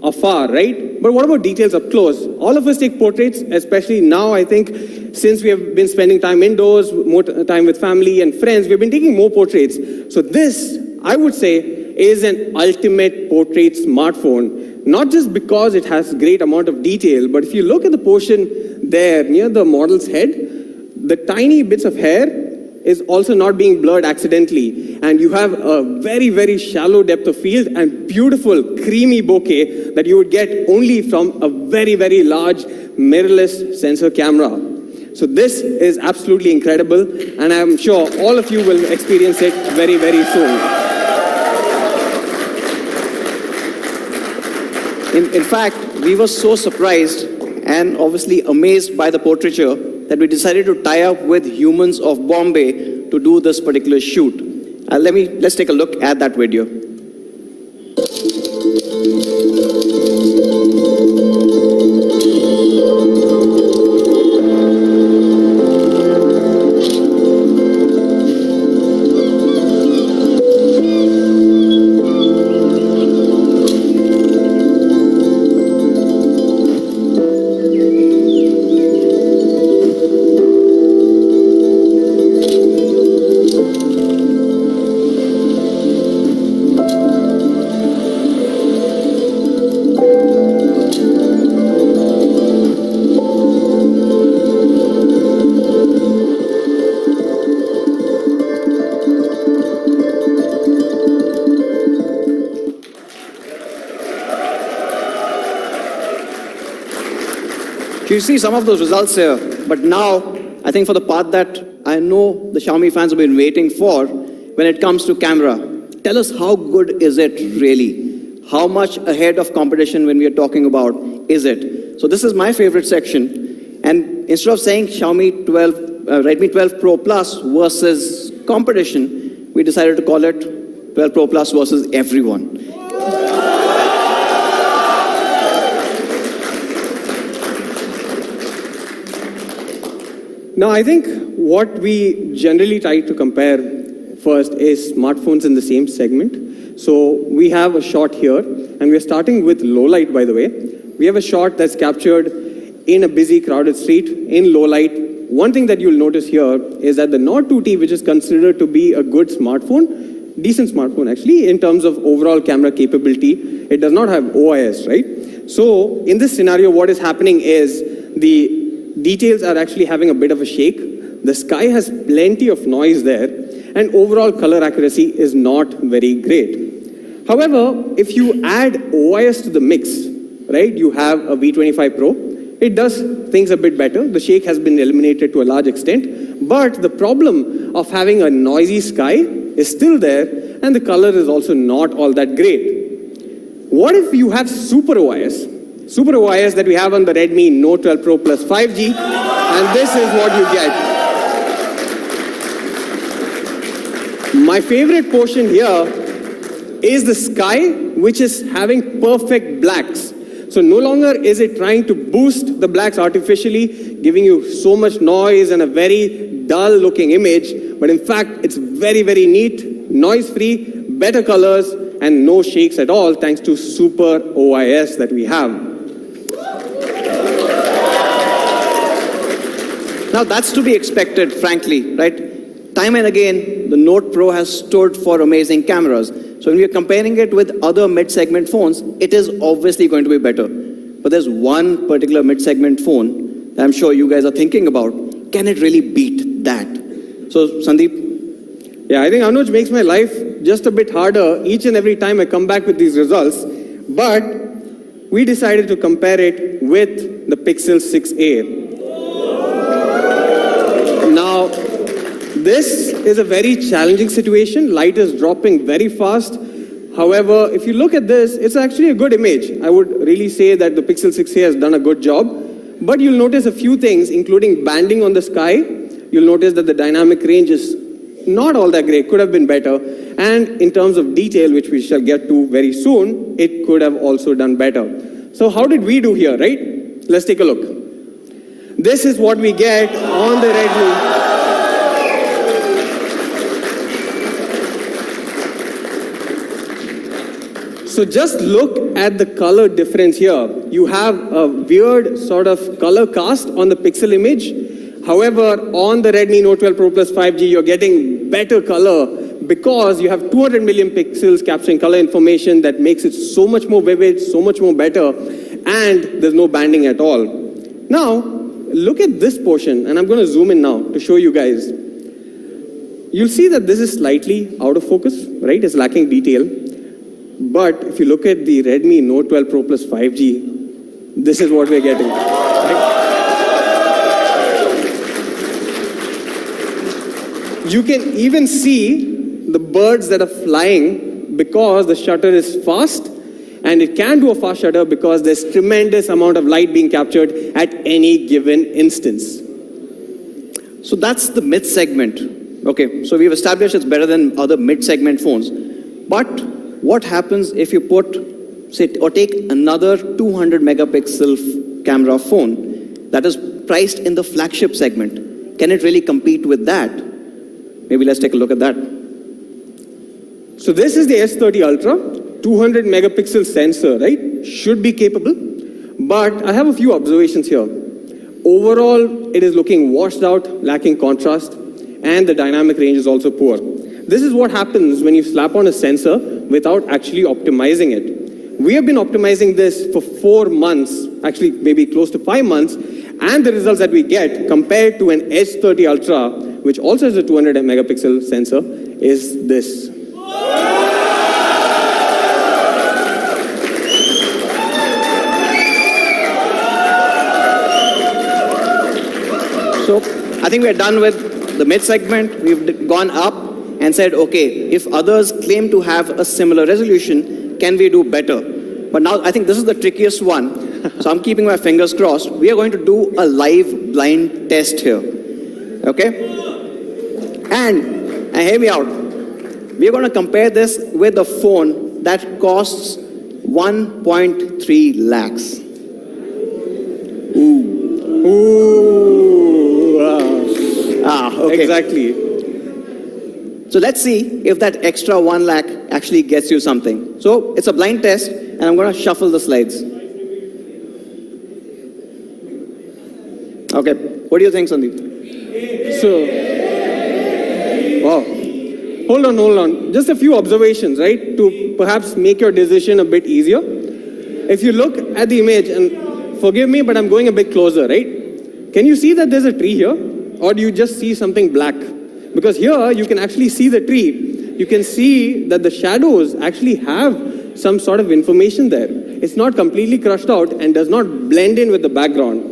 afar, right? But what about details up close? All of us take portraits, especially now, I think, since we have been spending time indoors, more time with family and friends, we've been taking more portraits. So this, I would say, is an ultimate portrait smartphone, not just because it has great amount of detail, but if you look at the portion there near the model's head, the tiny bits of hair is also not being blurred accidentally. And you have a very, very shallow depth of field and beautiful creamy bokeh that you would get only from a very, very large mirrorless sensor camera. So this is absolutely incredible, and I'm sure all of you will experience it very, very soon. In fact, we were so surprised and obviously amazed by the portraiture that we decided to tie up with Humans of Bombay to do this particular shoot. Let's take a look at that video. You see some of those results here, but now I think for the part that I know the Xiaomi fans have been waiting for when it comes to camera, tell us how good is it really? How much ahead of competition when we are talking about is it? So this is my favorite section, and instead of saying Xiaomi 12, Redmi 12 Pro Plus versus competition, we decided to call it 12 Pro Plus versus everyone. Now, I think what we generally try to compare first is smartphones in the same segment. So we have a shot here, and we're starting with low light, by the way. We have a shot that's captured in a busy, crowded street in low light. One thing that you'll notice here is that the Nord 2T, which is considered to be a good smartphone, decent smartphone actually, in terms of overall camera capability, it does not have OIS, right? So in this scenario, what is happening is the details are actually having a bit of a shake. The sky has plenty of noise there, and overall color accuracy is not very great. However, if you add OIS to the mix, right, you have a V25 Pro. It does things a bit better. The shake has been eliminated to a large extent, but the problem of having a noisy sky is still there, and the color is also not all that great. What if you have Super OIS? Super OIS that we have on the Redmi Note 12 Pro Plus 5G, and this is what you get. My favorite portion here is the sky, which is having perfect blacks. So no longer is it trying to boost the blacks artificially, giving you so much noise and a very dull looking image, but in fact it's very, very neat, noise free, better colors, and no shakes at all thanks to Super OIS that we have. Now that's to be expected, frankly, right? Time and again, the Note Pro has stood for amazing cameras. So when we're comparing it with other mid-segment phones, it is obviously going to be better. But there's one particular mid-segment phone that I'm sure you guys are thinking about. Can it really beat that? So Sandeep? Yeah, I think Anuj makes my life just a bit harder each and every time I come back with these results. But we decided to compare it with the Pixel 6a. Now, this is a very challenging situation. Light is dropping very fast. However, if you look at this, it's actually a good image. I would really say that the Pixel 6a has done a good job. But you'll notice a few things, including banding on the sky. You'll notice that the dynamic range is not all that great, could have been better. And in terms of detail, which we shall get to very soon, it could have also done better. So how did we do here, right? Let's take a look. This is what we get on the Redmi. So just look at the color difference here. You have a weird sort of color cast on the pixel image. However, on the Redmi Note 12 Pro Plus 5G, you're getting better color because you have 200 million pixels capturing color information that makes it so much more vivid, so much more better, and there's no banding at all. Now, look at this portion, and I'm going to zoom in now to show you guys. You'll see that this is slightly out of focus, right? It's lacking detail. But if you look at the Redmi Note 12 Pro Plus 5G, this is what we're getting. Right? You can even see the birds that are flying because the shutter is fast, and it can do a fast shutter because there's tremendous amount of light being captured at any given instance. So that's the mid segment. Okay, so we've established it's better than other mid segment phones. But what happens if you put, say, or take another 200 megapixel camera phone that is priced in the flagship segment? Can it really compete with that? Maybe let's take a look at that. So this is the S30 Ultra, 200 megapixel sensor, right? Should be capable. But I have a few observations here. Overall, it is looking washed out, lacking contrast, and the dynamic range is also poor. This is what happens when you slap on a sensor without actually optimizing it. We have been optimizing this for 4 months, actually maybe close to 5 months, and the results that we get compared to an S30 Ultra, which also has a 200 megapixel sensor, is this. So I think we're done with the mid segment. We've gone up and said, okay, if others claim to have a similar resolution, can we do better? But now I think this is the trickiest one. So I'm keeping my fingers crossed. We are going to do a live blind test here. Okay? And hear me out. We are going to compare this with a phone that costs 1.3 lakhs. Okay. Exactly. So let's see if that extra 1 lakh actually gets you something. So it's a blind test, and I'm going to shuffle the slides. Okay, what do you think, Sandeep? So, wow. Hold on. Just a few observations, right? To perhaps make your decision a bit easier. If you look at the image, and forgive me, but I'm going a bit closer, right? Can you see that there's a tree here? Or do you just see something black? Because here, you can actually see the tree. You can see that the shadows actually have some sort of information there. It's not completely crushed out and does not blend in with the background.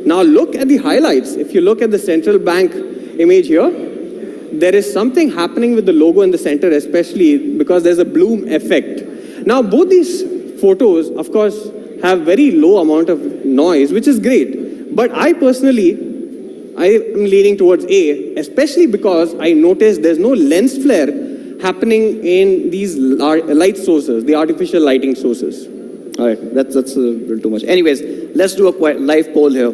Now look at the highlights. If you look at the central bank image here, there is something happening with the logo in the center, especially because there's a bloom effect. Now both these photos, of course, have very low amount of noise, which is great. But I personally am leaning towards A, especially because I noticed there's no lens flare happening in these light sources, the artificial lighting sources. All right, that's a little too much. Anyways, let's do a live poll here.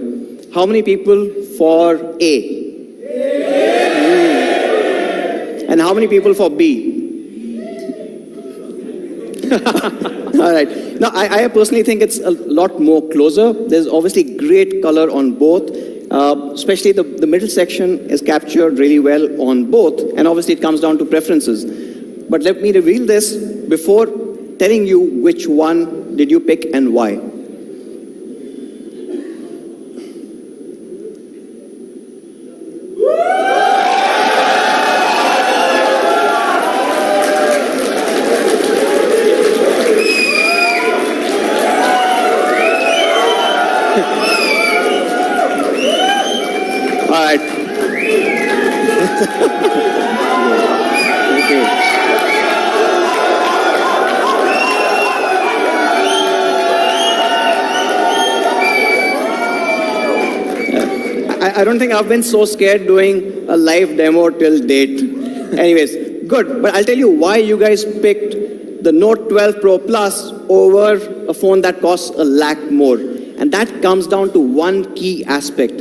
How many people for A? And how many people for B? All right. Now, I personally think it's a lot more closer. There's obviously great color on both. Especially the middle section is captured really well on both, and obviously it comes down to preferences. But let me reveal this before telling you which one did you pick and why. I don't think I've been so scared doing a live demo till date. Anyways, good. But I'll tell you why you guys picked the Note 12 Pro Plus over a phone that costs 1 lakh more. And that comes down to one key aspect.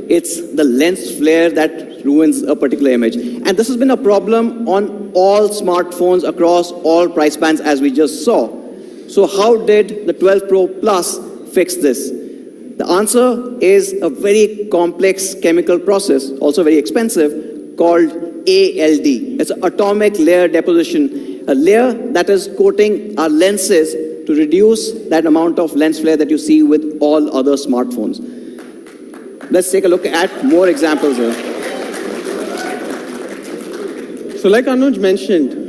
It's the lens flare that ruins a particular image. And this has been a problem on all smartphones across all price bands, as we just saw. So how did the 12 Pro Plus fix this? The answer is a very complex chemical process, also very expensive, called ALD. It's an atomic layer deposition, a layer that is coating our lenses to reduce that amount of lens flare that you see with all other smartphones. Let's take a look at more examples here. So like Anuj mentioned,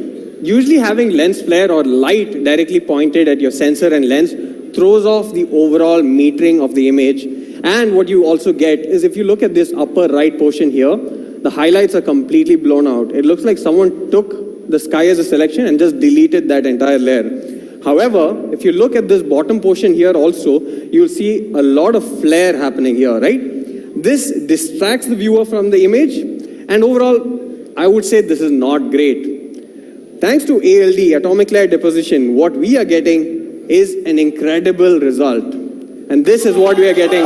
usually having lens flare or light directly pointed at your sensor and lens throws off the overall metering of the image. And what you also get is, if you look at this upper right portion here, the highlights are completely blown out. It looks like someone took the sky as a selection and just deleted that entire layer. However, if you look at this bottom portion here also, you'll see a lot of flare happening here, right? This distracts the viewer from the image, and overall, I would say this is not great. Thanks to ALD, atomic layer deposition, what we are getting is an incredible result. And this is what we are getting.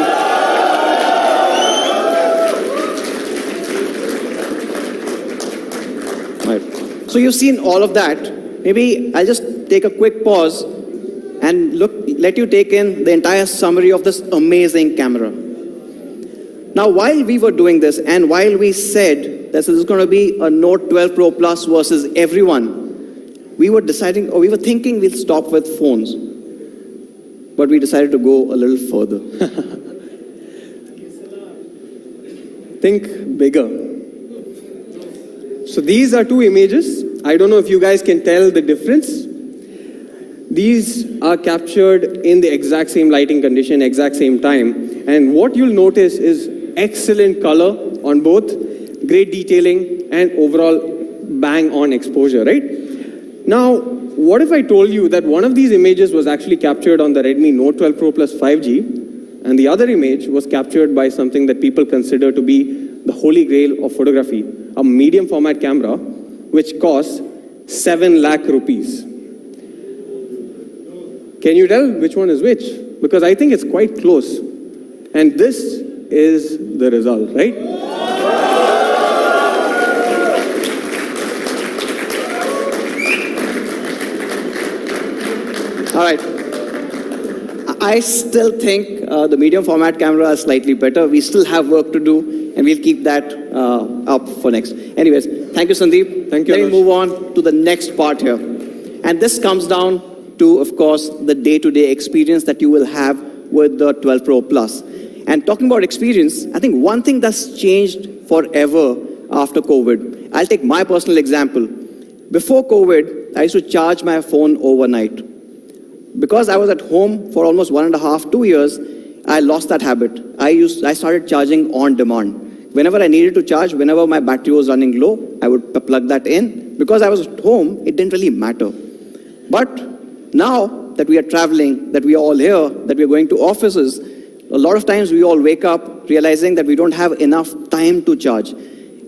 Right. So you've seen all of that. Maybe I'll just take a quick pause and let you take in the entire summary of this amazing camera. Now, while we were doing this, and while we said this is going to be a Note 12 Pro Plus versus everyone, we were thinking we'll stop with phones. But we decided to go a little further. Think bigger. So these are two images. I don't know if you guys can tell the difference. These are captured in the exact same lighting condition, exact same time. And what you'll notice is excellent color on both, great detailing, and overall bang-on exposure, right? Now, what if I told you that one of these images was actually captured on the Redmi Note 12 Pro Plus 5G, and the other image was captured by something that people consider to be the holy grail of photography, a medium format camera, which costs 7 lakh rupees. Can you tell which one is which? Because I think it's quite close. And this is the result, right? All right. I still think the medium format camera is slightly better. We still have work to do, and we'll keep that up for next. Anyways, thank you, Sandeep. Thank you, Let me Anuj. move on to the next part here. And this comes down to, of course, the day-to-day experience that you will have with the 12 Pro Plus. And talking about experience, I think one thing that's changed forever after COVID, I'll take my personal example. Before COVID, I used to charge my phone overnight. Because I was at home for almost 1.5, 2 years, I lost that habit. I started charging on demand. Whenever I needed to charge, whenever my battery was running low, I would plug that in. Because I was at home, it didn't really matter. But now that we are traveling, that we are all here, that we are going to offices, a lot of times we all wake up realizing that we don't have enough time to charge.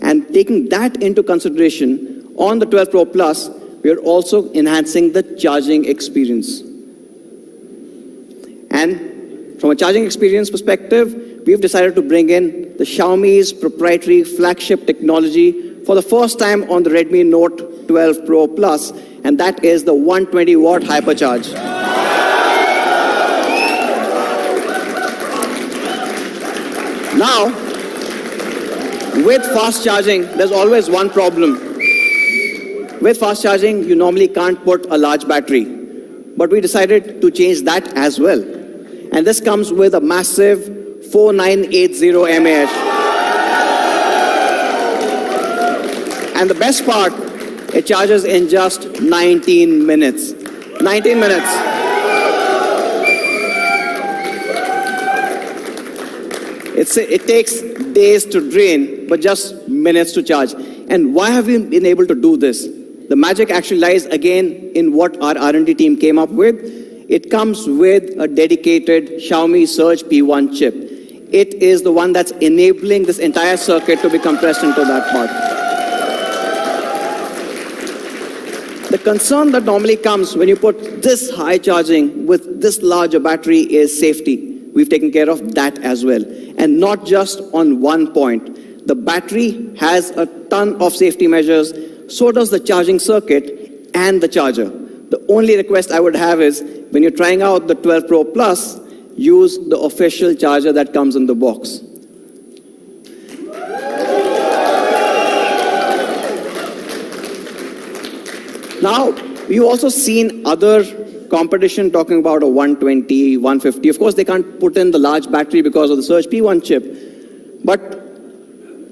And taking that into consideration, on the 12 Pro Plus, we are also enhancing the charging experience. And from a charging experience perspective, we've decided to bring in the Xiaomi's proprietary flagship technology for the first time on the Redmi Note 12 Pro Plus, and that is the 120-watt hypercharge. Now, with fast charging, there's always one problem. With fast charging, you normally can't put a large battery. But we decided to change that as well. And this comes with a massive 4980 mAh. And the best part, it charges in just 19 minutes. 19 minutes. It takes days to drain, but just minutes to charge. And why have we been able to do this? The magic actually lies again in what our R&D team came up with. It comes with a dedicated Xiaomi Surge P1 chip. It is the one that's enabling this entire circuit to be compressed into that part. The concern that normally comes when you put this high charging with this large a battery is safety. We've taken care of that as well. And not just on one point. The battery has a ton of safety measures, so does the charging circuit and the charger. The only request I would have is when you're trying out the 12 Pro Plus, use the official charger that comes in the box. Now, we've also seen other competition talking about a 120, 150. Of course, they can't put in the large battery because of the Surge P1 chip, but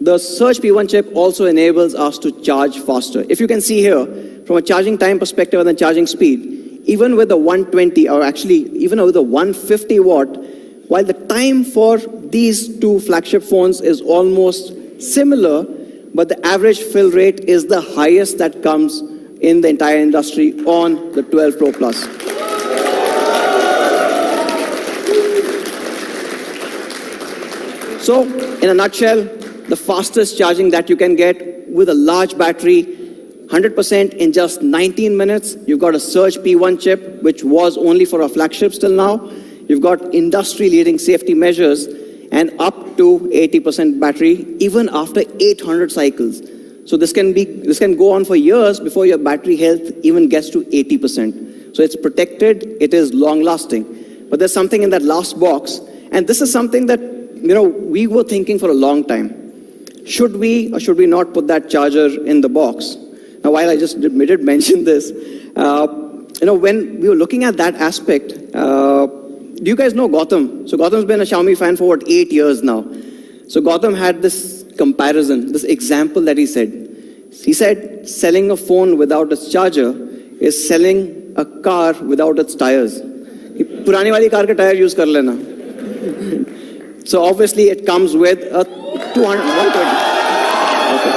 the Surge P1 chip also enables us to charge faster. If you can see here, from a charging time perspective and the charging speed, even with the 120, or actually even with the 150 watt, while the time for these two flagship phones is almost similar, but the average fill rate is the highest that comes in the entire industry on the 12 Pro Plus. So, in a nutshell, the fastest charging that you can get with a large battery, 100% in just 19 minutes. You've got a Surge P1 chip, which was only for our flagships till now. You've got industry-leading safety measures and up to 80% battery, even after 800 cycles. So this can go on for years before your battery health even gets to 80%. So it's protected, it is long-lasting. But there's something in that last box, and this is something that we were thinking for a long time. Should we or should we not put that charger in the box? Now, while I just did mention this, when we were looking at that aspect, do you guys know Gautam? So Gautam's been a Xiaomi fan for 8 years now. So Gautam had this comparison, this example that he said. He said, selling a phone without its charger is selling a car without its tires. पुरानी वाली car के tyre use कर लेना. So obviously it comes with a 120. Okay.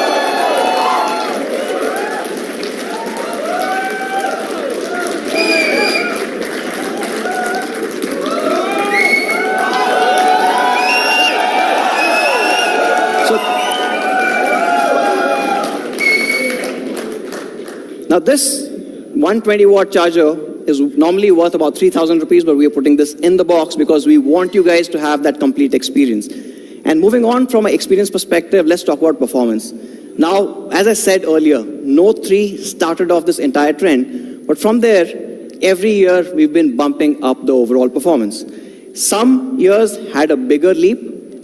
Now this 120 watt charger is normally worth about 3,000 rupees, but we are putting this in the box because we want you guys to have that complete experience. And moving on from an experience perspective, let's talk about performance. Now, as I said earlier, Note 3 started off this entire trend, but from there, every year we've been bumping up the overall performance. Some years had a bigger leap,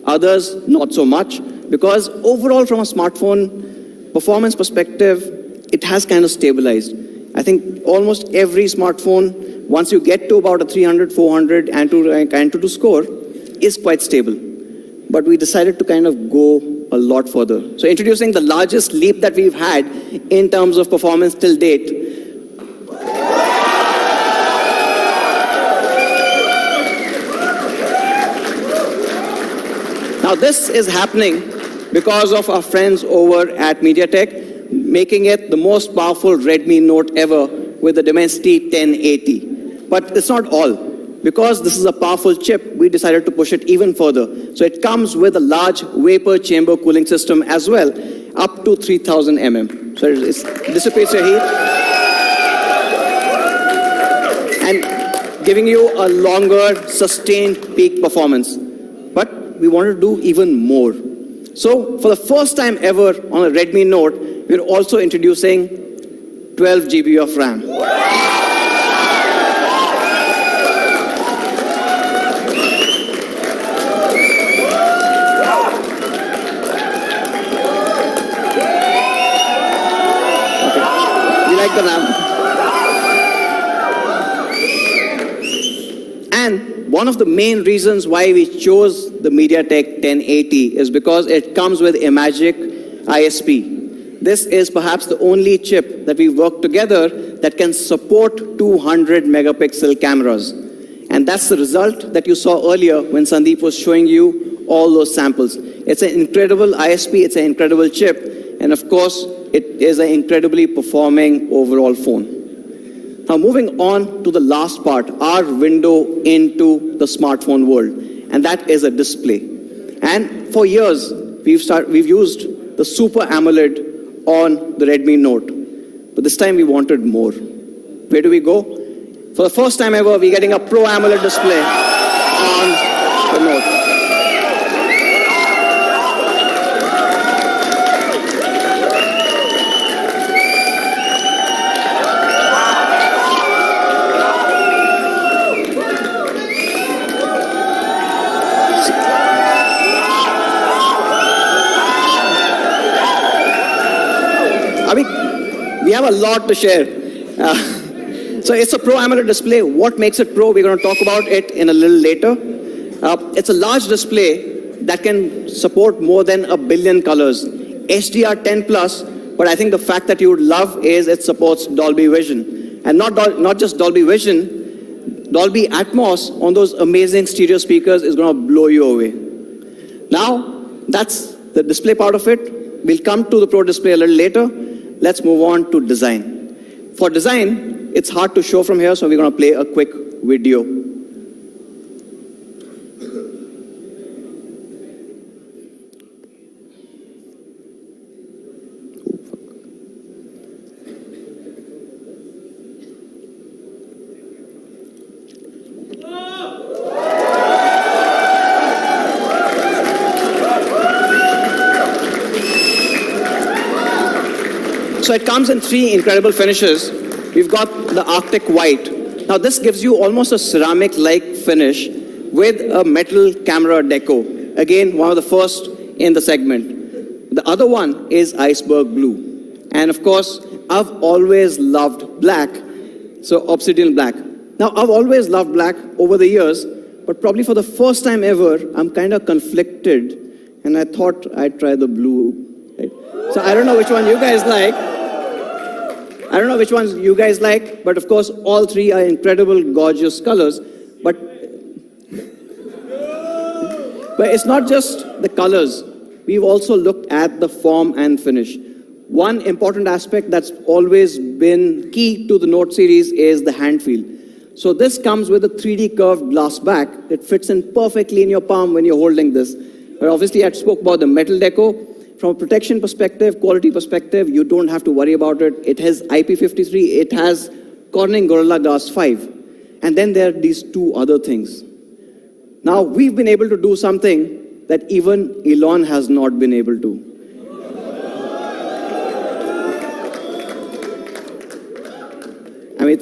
others not so much, because overall from a smartphone performance perspective, it has kind of stabilized. I think almost every smartphone, once you get to about a 300, 400 Antutu score, is quite stable. But we decided to kind of go a lot further. So introducing the largest leap that we've had in terms of performance till date. Now this is happening because of our friends over at MediaTek, making it the most powerful Redmi Note ever with the Dimensity 1080. But it's not all. Because this is a powerful chip, we decided to push it even further. So it comes with a large vapor chamber cooling system as well, up to 3000 mm. So it dissipates your heat and giving you a longer, sustained peak performance. But we want to do even more. So for the first time ever on a Redmi Note, we're also introducing 12 GB of RAM. Okay. We like the RAM. And one of the main reasons why we chose the MediaTek 1080 is because it comes with Imagic ISP. This is perhaps the only chip that we worked together that can support 200 megapixel cameras. And that's the result that you saw earlier when Sandeep was showing you all those samples. It's an incredible ISP, it's an incredible chip, and of course, it is an incredibly performing overall phone. Now moving on to the last part, our window into the smartphone world, and that is a display. And for years, we've used the Super AMOLED on the Redmi Note. But this time we wanted more. Where do we go? For the first time ever, we're getting a Pro AMOLED display on the Note. have a lot to share. So it's a Pro AMOLED display. What makes it Pro? We're going to talk about it in a little later. It's a large display that can support more than 1 billion colors. HDR10 plus, but I think the fact that you would love is it supports Dolby Vision. And not just Dolby Vision, Dolby Atmos on those amazing stereo speakers is going to blow you away. Now, that's the display part of it. We'll come to the Pro display a little later. Let's move on to design. For design, it's hard to show from here, so we're going to play a quick video. So it comes in 3 incredible finishes. We've got the Arctic White. Now this gives you almost a ceramic-like finish with a metal camera deco. Again, one of the first in the segment. The other one is Iceberg Blue. And of course, I've always loved black, so Obsidian Black. Now I've always loved black over the years, but probably for the first time ever, I'm kind of conflicted, and I thought I'd try the blue. Right? So I don't know which one you guys like. But of course, all 3 are incredible, gorgeous colors. But it's not just the colors. We've also looked at the form and finish. One important aspect that's always been key to the Note series is the hand feel. So this comes with a 3D curved glass back. It fits in perfectly in your palm when you're holding this. But obviously, I spoke about the metal deco. From a protection perspective, quality perspective, you don't have to worry about it. It has IP53, it has Corning Gorilla Glass 5. And then there are these 2 other things. Now, we've been able to do something that even Elon has not been able to. I mean,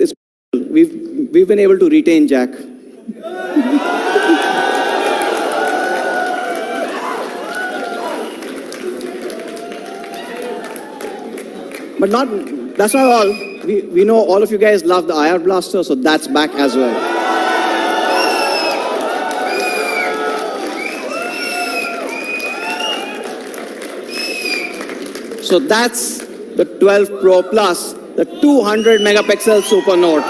we've been able to retain Jack. But that's not all. We know all of you guys love the IR Blaster, so that's back as well. So that's the 12 Pro Plus, the 200 megapixel Super Note.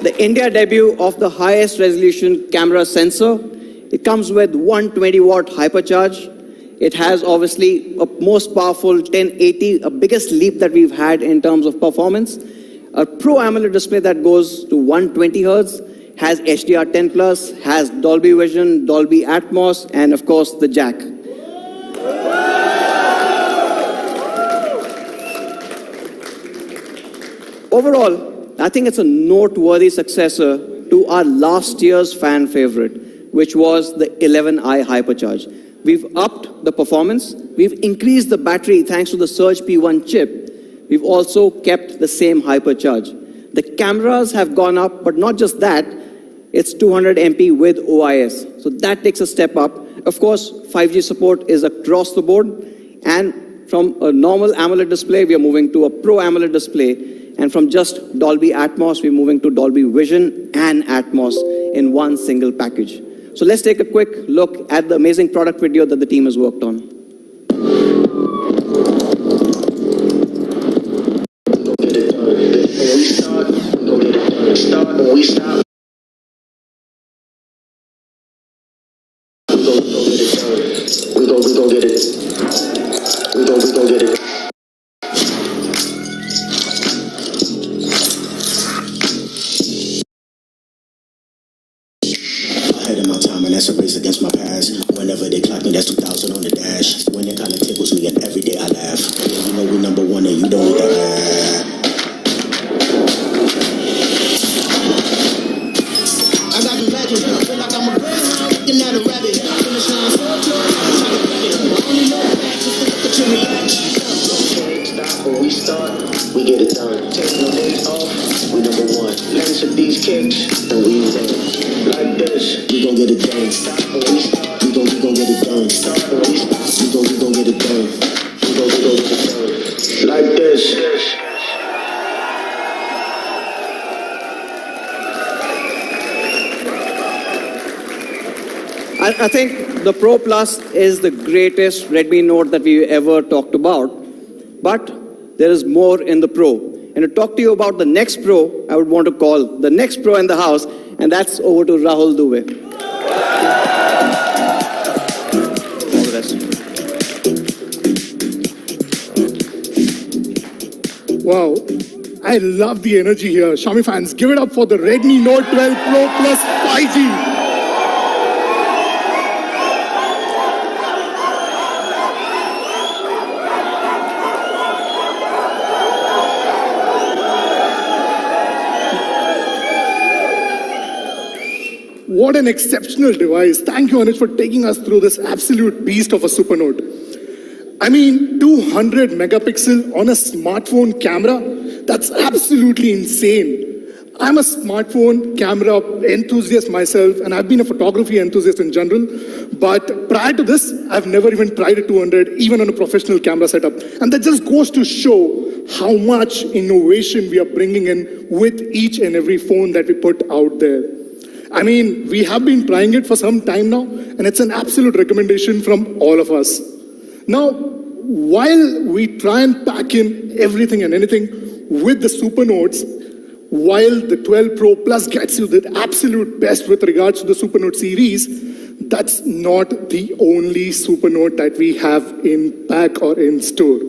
The India debut of the highest resolution camera sensor. It comes with 120 watt hypercharge. It has obviously a most powerful 1080, a biggest leap that we've had in terms of performance. A Pro AMOLED display that goes to 120 Hertz, has HDR10 plus, has Dolby Vision, Dolby Atmos, and of course the jack. Overall, I think it's a noteworthy successor to our last year's fan favorite, which was the 11i Hypercharge. We've upped the performance. We've increased the battery thanks to the Surge P1 chip. We've also kept the same hypercharge. The cameras have gone up, but not just that, it's 200 MP with OIS. So that takes a step up. Of course, 5G support is across the board. And from a normal AMOLED display, we are moving to a Pro AMOLED display. And from just Dolby Atmos, we're moving to Dolby Vision and Atmos in one single package. So let's take a quick look at the amazing product video that the team has worked on. Ahead of my time, and that's a race against my past. Whenever they clock me, that's 2000 on the dash. When it kinda tickles me, and every day I laugh. Yeah, you know we number one, and you don't need to laugh. I got the legend, feel like I'm a greyhound, looking at a rabbit. Finish line so close, I'm trying to grab it. I only know that just to look at your reaction. Stop when we start, we get it done. Take no days off, we number one. Lens with these kicks, and we like this. We gon' get it done. Stop when we start. We gon' get it done. Stop when we start. We gon' get it done. I think the Pro Plus is the greatest Redmi Note that we ever talked about, but there is more in the Pro. And to talk to you about the next Pro, I would want to call the next Pro in the house, and that's over to Rahul Dubey. All the best. Wow, I love the energy here. Xiaomi fans, give it up for the Redmi Note 12 Pro Plus 5G. What an exceptional device. Thank you, Anish, for taking us through this absolute beast of a super note. I mean, 200 megapixel on a smartphone camera, that's absolutely insane. I'm a smartphone camera enthusiast myself, and I've been a photography enthusiast in general. But prior to this, I've never even tried a 200, even on a professional camera setup. And that just goes to show how much innovation we are bringing in with each and every phone that we put out there. I mean, we have been trying it for some time now, and it's an absolute recommendation from all of us. Now, while we try and pack in everything and anything with the Super Notes, while the 12 Pro Plus gets you the absolute best with regards to the Super Note series, that's not the only Super Note that we have in pack or in store.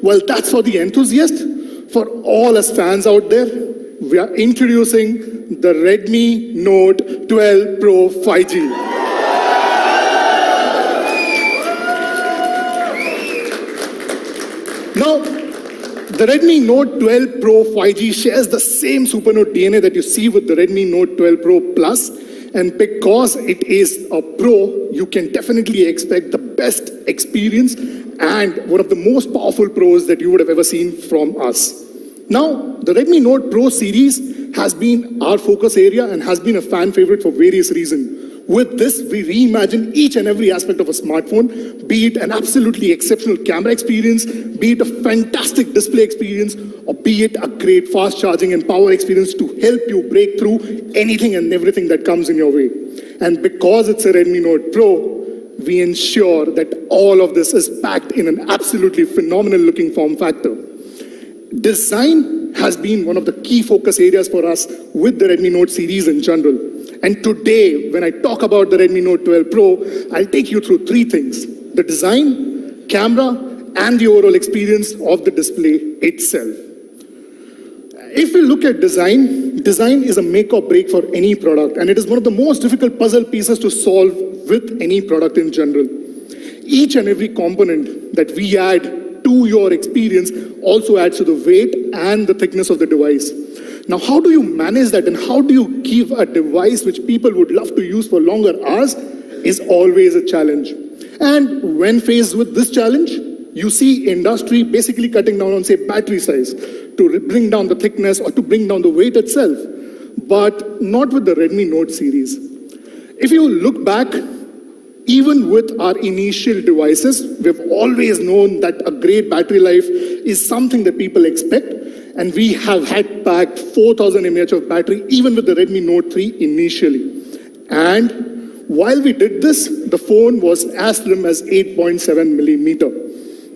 Well, that's for the enthusiast. For all us fans out there, we are introducing the Redmi Note 12 Pro 5G. Now, the Redmi Note 12 Pro 5G shares the same Super Note DNA that you see with the Redmi Note 12 Pro Plus, and because it is a Pro, you can definitely expect the best experience and one of the most powerful Pros that you would have ever seen from us. Now, the Redmi Note Pro series has been our focus area and has been a fan favorite for various reasons. With this, we reimagine each and every aspect of a smartphone, be it an absolutely exceptional camera experience, be it a fantastic display experience, or be it a great fast charging and power experience to help you break through anything and everything that comes in your way. And because it's a Redmi Note Pro, we ensure that all of this is packed in an absolutely phenomenal looking form factor. Design has been one of the key focus areas for us with the Redmi Note series in general. And today, when I talk about the Redmi Note 12 Pro, I'll take you through three things: the design, camera, and the overall experience of the display itself. If we look at design, design is a make or break for any product, and it is one of the most difficult puzzle pieces to solve with any product in general. Each and every component that we add to your experience also adds to the weight and the thickness of the device. Now, how do you manage that, and how do you give a device which people would love to use for longer hours is always a challenge. And when faced with this challenge, you see industry basically cutting down on, say, battery size to bring down the thickness or to bring down the weight itself, but not with the Redmi Note series. If you look back, even with our initial devices, we've always known that a great battery life is something that people expect, and we have had packed 4000 mAh of battery even with the Redmi Note 3 initially. And while we did this, the phone was as slim as 8.7 millimeter.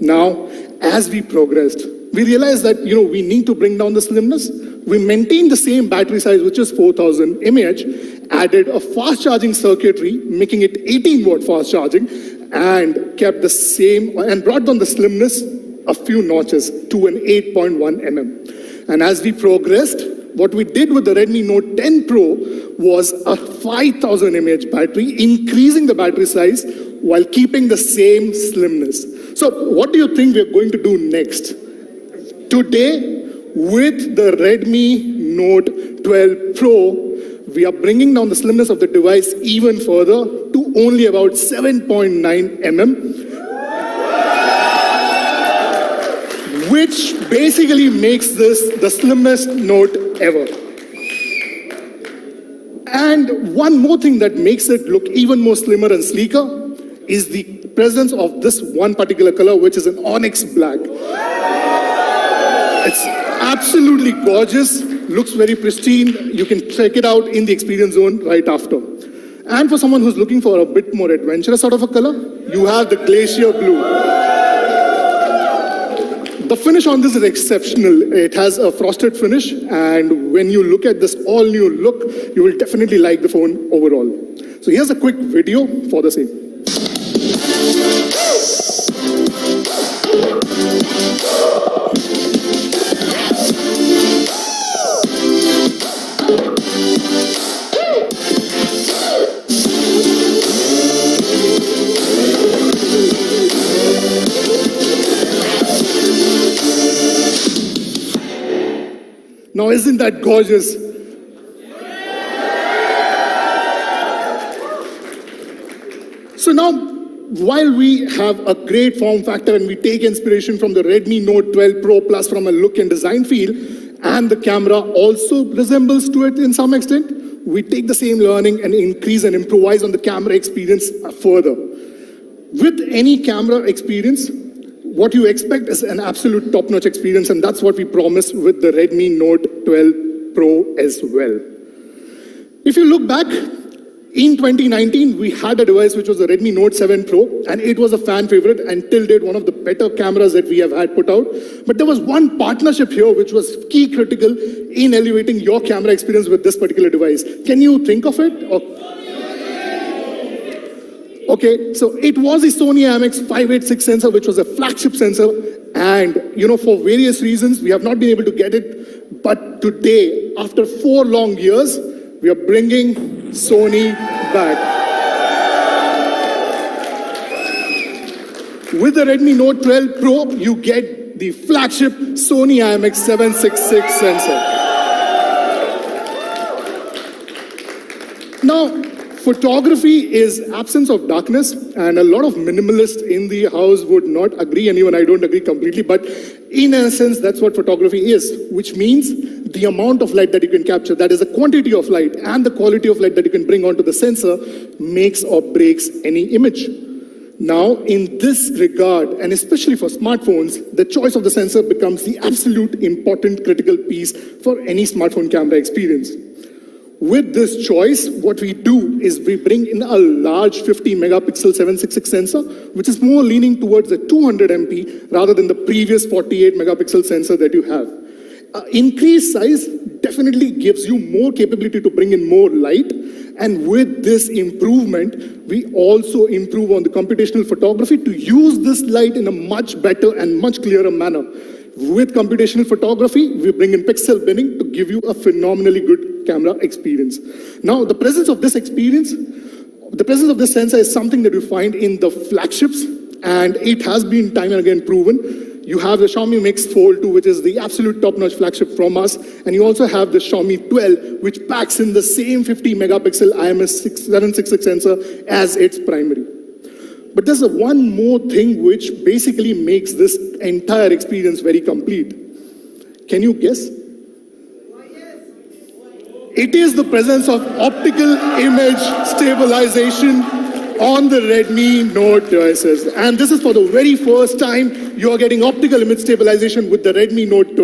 Now, as we progressed, we realized that we need to bring down the slimness. We maintained the same battery size, which is 4000 mAh, added a fast charging circuitry, making it 18-watt fast charging, and kept the same, and brought down the slimness a few notches to an 8.1 mm. And as we progressed, what we did with the Redmi Note 10 Pro was a 5000 mAh battery, increasing the battery size while keeping the same slimness. So what do you think we're going to do next? Today, with the Redmi Note 12 Pro, we are bringing down the slimness of the device even further to only about 7.9 mm, which basically makes this the slimmest Note ever. And one more thing that makes it look even more slimmer and sleeker is the presence of this one particular color, which is an onyx black. It's absolutely gorgeous, looks very pristine. You can check it out in the experience zone right after. And for someone who's looking for a bit more adventurous sort of a color, you have the Glacier Blue. The finish on this is exceptional. It has a frosted finish, and when you look at this all-new look, you will definitely like the phone overall. So here's a quick video for the same. Now, isn't that gorgeous? So now, while we have a great form factor and we take inspiration from the Redmi Note 12 Pro Plus from a look and design feel, and the camera also resembles to it in some extent, we take the same learning and increase and improvise on the camera experience further. With any camera experience, what you expect is an absolute top-notch experience, and that's what we promise with the Redmi Note 12 Pro as well. If you look back, in 2019, we had a device which was the Redmi Note 7 Pro, and it was a fan favorite and till date one of the better cameras that we have had put out. But there was one partnership here which was key critical in elevating your camera experience with this particular device. Can you think of it? Okay, so it was the Sony IMX586 sensor, which was a flagship sensor, and for various reasons, we have not been able to get it. But today, after 4 long years, we are bringing Sony back. With the Redmi Note 12 Pro, you get the flagship Sony IMX766 sensor. Now, photography is absence of darkness, and a lot of minimalists in the house would not agree, and even I don't agree completely, but in a sense, that's what photography is, which means the amount of light that you can capture, that is the quantity of light and the quality of light that you can bring onto the sensor, makes or breaks any image. Now, in this regard, and especially for smartphones, the choice of the sensor becomes the absolute important critical piece for any smartphone camera experience. With this choice, what we do is we bring in a large 50 megapixel 766 sensor, which is more leaning towards the 200 MP rather than the previous 48 megapixel sensor that you have. Increased size definitely gives you more capability to bring in more light, and with this improvement, we also improve on the computational photography to use this light in a much better and much clearer manner. With computational photography, we bring in pixel binning to give you a phenomenally good camera experience. Now, the presence of this sensor is something that you find in the flagships, and it has been time and again proven. You have the Xiaomi Mix Fold 2, which is the absolute top-notch flagship from us, and you also have the Xiaomi 12, which packs in the same 50 megapixel IMX766 sensor as its primary. But there's one more thing which basically makes this entire experience very complete. Can you guess? It is the presence of optical image stabilization on the Redmi Note devices. And this is for the very first time you are getting optical image stabilization with the Redmi Note 12.